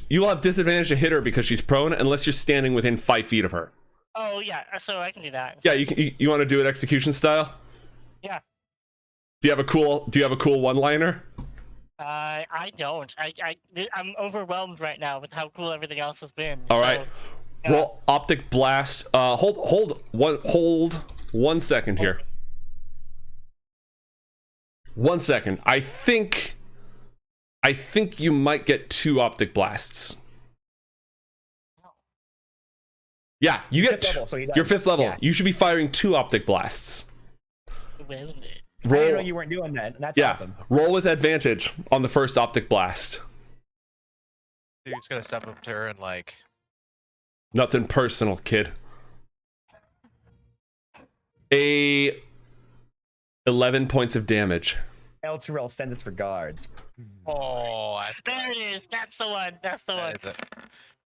You will have disadvantage to hit her because she's prone, unless you're standing within 5 feet of her. Oh yeah, so I can do that. Yeah, you want to do it execution style? Yeah. Do you have a cool one-liner? I don't. I'm overwhelmed right now with how cool everything else has been. All right. yeah. Well, optic blast. Hold 1 second here. 1 second. I think you might get 2 optic blasts. Yeah, you get Fifth level, so he does. your 5th level. Yeah. You should be firing 2 optic blasts. Well, I didn't know you weren't doing that. That's Yeah, awesome. roll with advantage on the first optic blast. Dude's gonna step up to her and like. Nothing personal, kid. 11 points of damage. El Terrell sends its regards. Oh, that's good. there it is. That's the one. That's the one. That is it.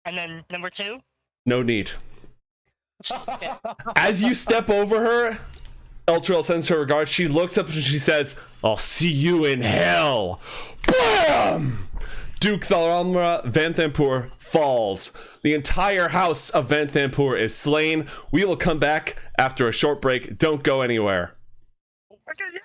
And then number 2. No need. As you step over her, Eltrell sends her regards. She looks up and she says, "I'll see you in hell." BAM! Duke Thalamra Vanthampur falls. The entire house of Vanthampur is slain. We will come back after a short break. Don't go anywhere. Okay, yeah.